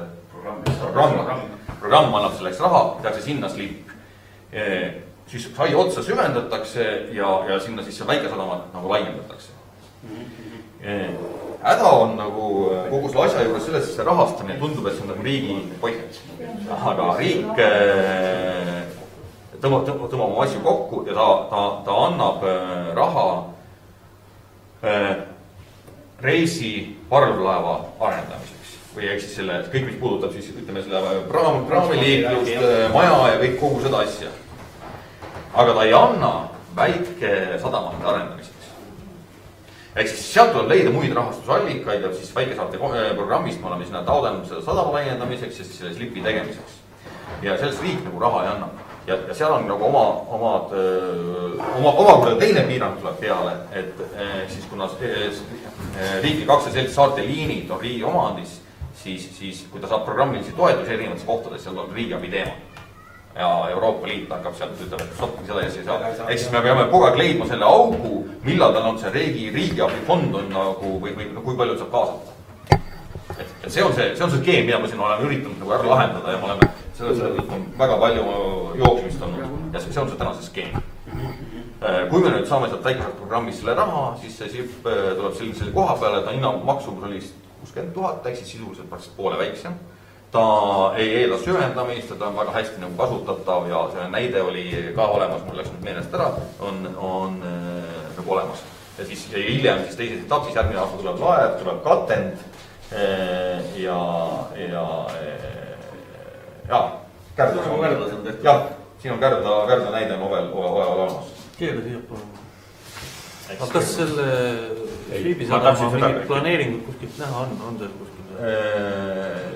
programm annab selleks raha, tehakse sinna slip. Siis sai otsa süvendatakse ja sinna siis see Väikesadamat nagu laiendatakse. Häda on nagu kogu selle asja juures selles, et see rahastamine tundub, et see on nagu riigi poihet. Aga riik tõmbab oma asju kokku ja ta annab raha reisi parvlaeva arendamiseks. Või ehk siis selle, kõik mis puudutab siis ütleme selle praamiliiklust, maja ja kõik kogu seda asja. Aga ta ei anna väikesadamate arendamiseks. Ehk siis sealt tuleb leida muid rahastusallikaid ja siis Väikesaarte programmist me oleme sinna taodelnud selle sadama laiendamiseks ja siis selle slipi tegemiseks. Ja sellest riik nagu raha ei anna. Ja seal on nagu oma teine piirang tuleb peale, et siis kuna riiklik aktsiaselts Saarte Liinid on riigi omandis, siis kui ta saab programmilisi toetusi erinevates kohtades, seal on riigiabi teema. Ja Euroopa Liit hakkab sealt ütlema, et stopp, seda ja see saab. Ehk siis me peame kogu aeg leidma selle augu, millal tal on see riigiabifond on nagu, või kui palju saab kaasata. Et see on see skeem, mida me siin oleme üritanud nagu ära lahendada ja me oleme selles on väga palju jooksmist olnud ja see on see tänase skeem. Kui me nüüd saame sealt Väikesaarte programmist selle raha, siis see SIP tuleb sellise koha peale, ta hinna maksumus oli 60 000, ehk siis sisuliselt praktiliselt poole väiksem. Ta ei eeda süvendamist, ta on väga hästi nagu kasutatav ja see näide oli ka olemas, mul läks nüüd meelest ära, on nagu olemas. Ja siis hiljem siis teises etapis, järgmine aasta tuleb laev, tuleb katend ja Kärdas on tehtud. Jah, siin on Kärda näide on veel olemas. Keele siia palun. Aga kas selle Sliibisadama mingit planeeringut kuskilt näha on seal kuskil?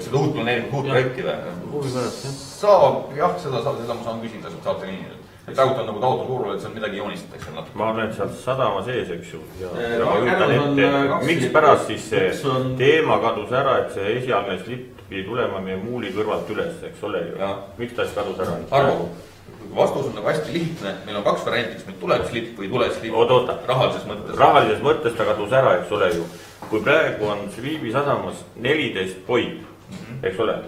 Seda uut planeeringut, uut projekti või? Huvi pärast, jah. Saab, jah, seda ma saan küsida sealt Saarte Liinidel. Et praegu on nagu taotu suurul, et seal midagi joonistatakse natuke. Ma olen sealt sadama sees, eks ju. Ja ma jutan ette, miks pärast siis see teema kadus ära, et see esialgne slip pidi tulema meie muuli kõrvalt üles, eks ole ju. Miks ta siis kadus ära? Arvo, vastus on nagu hästi lihtne. Meil on 2 varianti, kas meil tuleb slip või ei tule slip. Oota. Rahalises mõttes. Rahalises mõttes ta kadus ära, eks ole ju. Kui praegu on Sliibi sadamas 14 poid, eks ole.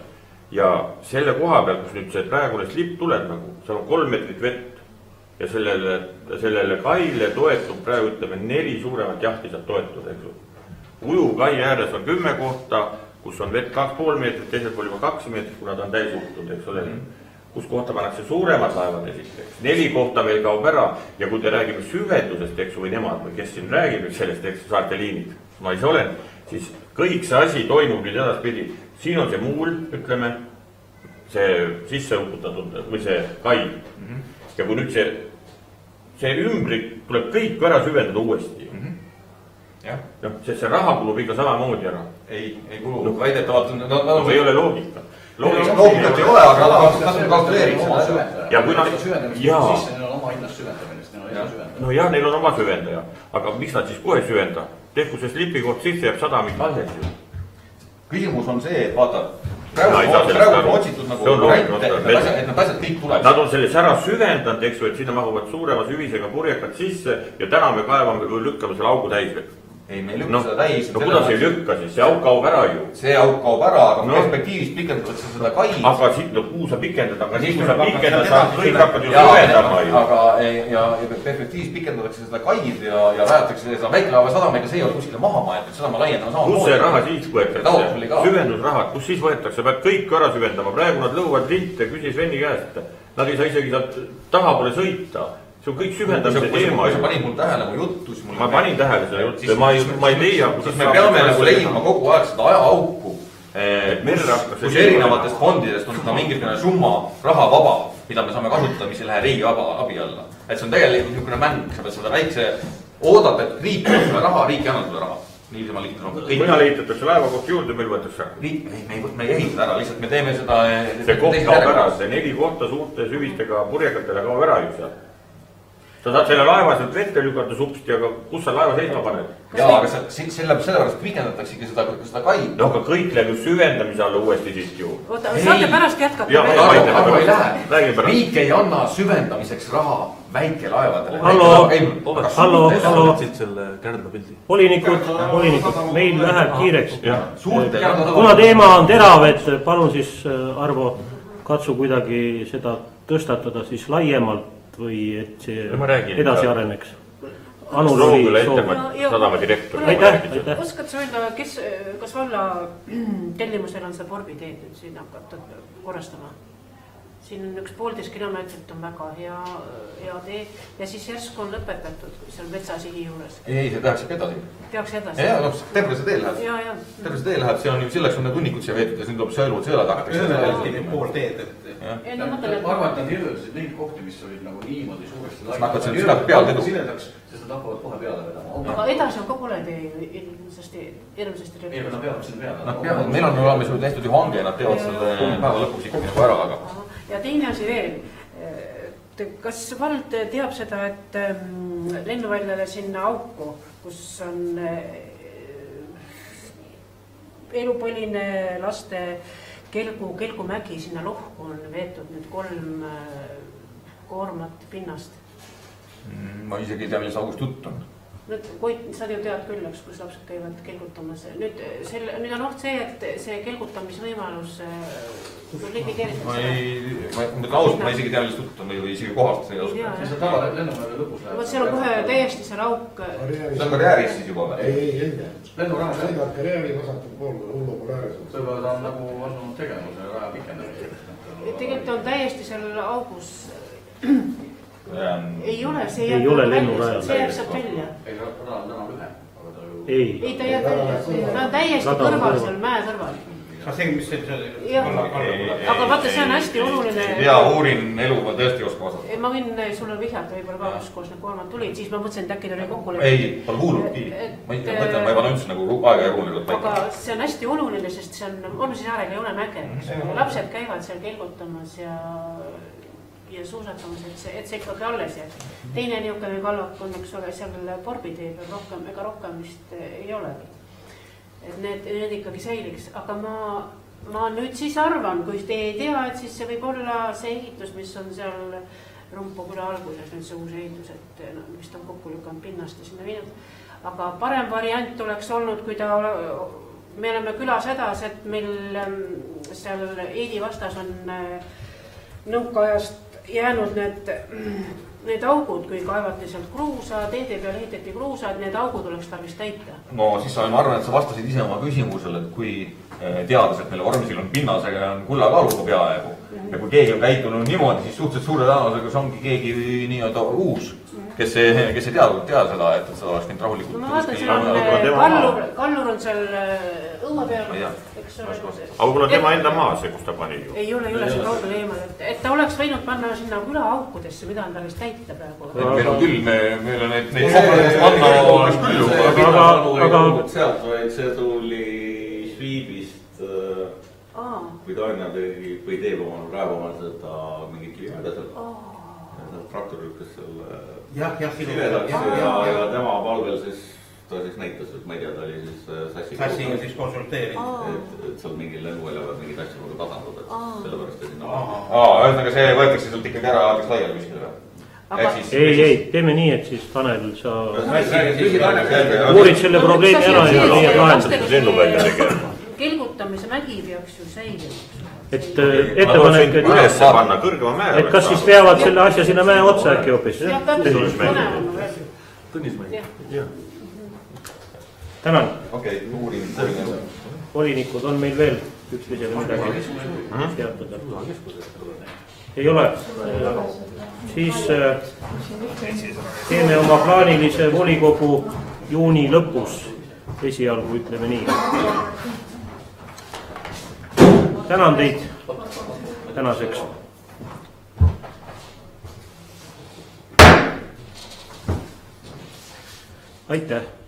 Ja selle koha peal, kus nüüd see praegune slip tuleb nagu, seal on 3 meetrit vett. Ja sellele kaile toetub praegu ütleme 4 suuremat jahti saab toetuda, eks ju. Uju kai ääres on 10 kohta, kus on vett 2,5 meetrit, teisel pool juba 2 meetrit, kuna ta on täis juhtud, eks ole. Kus kohta pannakse suuremad laevad esiteks. 4 kohta meil kaob ära ja kui te räägime süvendusest, eks ju, või nemad või kes siin räägib sellest, eks Saarte Liinid, ma ise olen, siis kõik see asi toimub nüüd edaspidi. Siin on see muul, ütleme, see sisse uputatud või see kai. Ja kui nüüd see ümbrik tuleb kõik ära süvendada uuesti. No, see raha kulub ikka samamoodi ära. Ei kulu, väidetavalt ei ole loogika. Loogikat ei ole, aga kas on kalkuleerinud oma süvendaja. Ja kui nad... Siis neil on oma hinnast süvendamine. No jah, neil on oma süvendaja. Aga miks nad siis kohe süvenda? Tehku see slipi koht sisse jääb sadamik alles ju. Küsimus on see, et vaata, praegu on otsitud nagu variante, et need asjad kõik tuleb. Nad on selles ära süvendanud, eks ju, et sinna mahuvad suurema süvisega purjekad sisse ja täna me kaevame, kui lükkame selle augu täis. ei, me ei lükka seda täis. No kuidas ei lükka siis, see auk kaob ära ju. See auk kaob ära, aga perspektiivis pikendatakse seda kai. Aga siit, no kuhu sa pikendad, aga siis kui sa pikendad, sa kõik hakkad ju süvendama ju. Aga ja perspektiivis pikendatakse seda kaid ja rajatakse seda väikelaevasadama, ega see ei ole kuskile maha maetud, seda me laiendame samamoodi. Kus see raha siis võetakse? Süvendusrahad, kus siis võetakse, pead kõik ära süvendama, praegu nad lõuvad linte, küsi Sveni käest. Nad ei saa isegi sealt tahapoole sõita. See on kõik süvendamise teema. Kui sa panid mul tähele mu juttu, siis ma panin tähele seda juttu, ma ei leia. Siis me peame nagu leidma kogu aeg seda ajaauku, kus erinevatest fondidest on seda mingisugune summa raha vaba, mida me saame kasutada, mis ei lähe riigi abi alla. Et see on tegelikult niisugune mäng, sa pead seda väikse oodata, et riik on sulle raha, riik ei anna sulle raha. Niisama lihtne on. Mõnel ehitatakse laevakoht juurde, meil võetakse ära. Me ei ehita ära, lihtsalt me teeme seda. See koht kaob ära, see 4 kohta suurte süvistega purjekatele kaob ära ju seal. Sa saad selle laeva sealt vette lükata supsti, aga kus sa laeva seisma paned? Jaa, aga sellepärast pikendataksegi seda kai. No aga kõik läheb ju süvendamise alla uuesti siit ju. Oota, saate pärast jätkata. Aga ei lähe. Riik ei anna süvendamiseks raha väikelaevadele. Hallo. selle kärdlapildi. Volinikud, meil läheb kiireks. Kuna teema on terav, et palun siis Arvo, katsu kuidagi seda tõstatada siis laiemalt või et see edasi areneks. Anul oli soov. Sadama direktor. Aitäh. Oskad sa öelda, kas valla tellimusel on see Vorbi-teed nüüd siin hakata korrastama? Siin on 1,5 kilomeetrit on väga hea tee ja siis järsku on lõpetatud seal metsasihi juures. Ei, see tehakse edasi. Tehakse edasi? Jaa, terve see tee läheb. Terve see tee läheb, see on ju selleks on need hunnikud siia veetud ja siin tuleb sõelud hakatakse. Pool teed, ma arvan, et nad hirvutasid neid kohti, mis olid nagu niimoodi suuresti Nad hakkavad siin südab peal tedu. Siledaks, sest nad hakkavad kohe peale vedama. Aga edasi on ka pole tee hirmsasti ei, nad peavad sinna peale. Meil on olemas ju tehtud ju hange, nad teevad selle päeva lõpuks ikkagi nagu ära, aga. Ja teine asi veel, kas vald teab seda, et lennuväljale sinna auku, kus on elupõline laste Kelgumägi, sinna lohku on veetud nüüd 3 koormat pinnast. Ma isegi ei tea, milles august jutt on. Nüüd, Koit, sa ju tead küll, kus lapsed käivad kelgutamas. Nüüd on oht see, et see kelgutamisvõimalus likvideeritakse. Ma isegi tea, milles jutt on või isegi kohast. See on tava lennuväljale lõpus läheb. Seal on kohe täiesti seal auk. See on karjääris siis juba või? Ei. Lennuraamas sõidavad karjääri vasatud pool hullu pool ääres. Võib-olla ta on nagu asunud tegevuse raja pikendamine. Tegelikult on täiesti seal augus. Ei ole, see ei ole lennuraja. See jääb sealt välja. Ei, rada on täna ühe. Ei, ta jääb välja. Ta on täiesti kõrval seal mäe kõrval. Aga see, mis see aga vaata, see on hästi oluline. Ja uurin elu, ma tõesti oska vastata. Ma võin sulle vihjata võib-olla ka, kus need kolmad tulid, siis ma mõtlesin, et äkki ta oli kokkulepe. Ei, ta on kuulnudki. Ma ei pane üldse nagu aega ja ruumi. Aga see on hästi oluline, sest see on siis äärel ei ole mäge. Lapsed käivad seal kelgutamas ja suusatamas, et see ikkagi alles jääb. Teine niisugune kallak on, eks ole, seal Vorbi-teed on ega rohkem vist ei olegi. Et need ikkagi säiliks, aga ma nüüd siis arvan, kui te ei tea, et siis see võib olla see ehitus, mis on seal Rumpu küla alguses, nüüd see uus ehitus, et vist on kokku lükanud pinnast ja sinna viinud. Aga parem variant oleks olnud, kui me oleme külas hädas, et meil seal Eidi vastas on nõukaajast jäänud need augud, kui kaevati sealt kruusa, teede peal ehitati kruusa, et need augud oleks tarvis täita. No siis ma arvan, et sa vastasid ise oma küsimusele, et kui teades, et meil Vormsil on pinnasega on kullakaaluga peaaegu ja kui keegi on käitunud niimoodi, siis suhteliselt suure tõenäosusega see ongi keegi nii-öelda uus, kes ei tea seda, et seda oleks võinud rahulikult. No ma vaatan, seal on kallur on seal õue peal, eks ole. Aga kui on tema enda maa see, kus ta pani ju? Ei ole see kaugele eemal, et ta oleks võinud panna sinna küla aukudesse, mida on tarvis täita praegu. Meil on küll, meil on neid kogunedes panna oleks küll ju. Sealt, vaid see tuli Šviibist kui Tanja või teeb omal praegu omal seda mingit kivimäge seal. Traktor lükkas selle siledaks ja tema palvel siis ta siis näitas, et ma ei tea, ta oli siis Sassiga siis konsulteerinud. Et seal mingil lennuväljal peab mingid asju nagu tasandada, sellepärast ta sinna. Ühesõnaga see võetakse sealt ikkagi ära, aadaks laiali kuskile. aga ei, teeme nii, et siis Tanel, sa uurid selle probleemi ära ja leiad lahenduse. Lennuvälja tegema. kelgutamise mägi peaks ju säilima. Et ettepanek, üles panna kõrgema mäe. et kas siis veavad selle asja sinna mäe otsa äkki hoopis? jah, täpselt, põnevam veel. Tõnismägi. Tänan. okei, uurin. Volinikud, on meil veel üksteisele midagi teatada? Ei ole? Siis teeme oma plaanilise volikogu juuni lõpus, esialgu ütleme nii. Tänan teid tänaseks. Aitäh!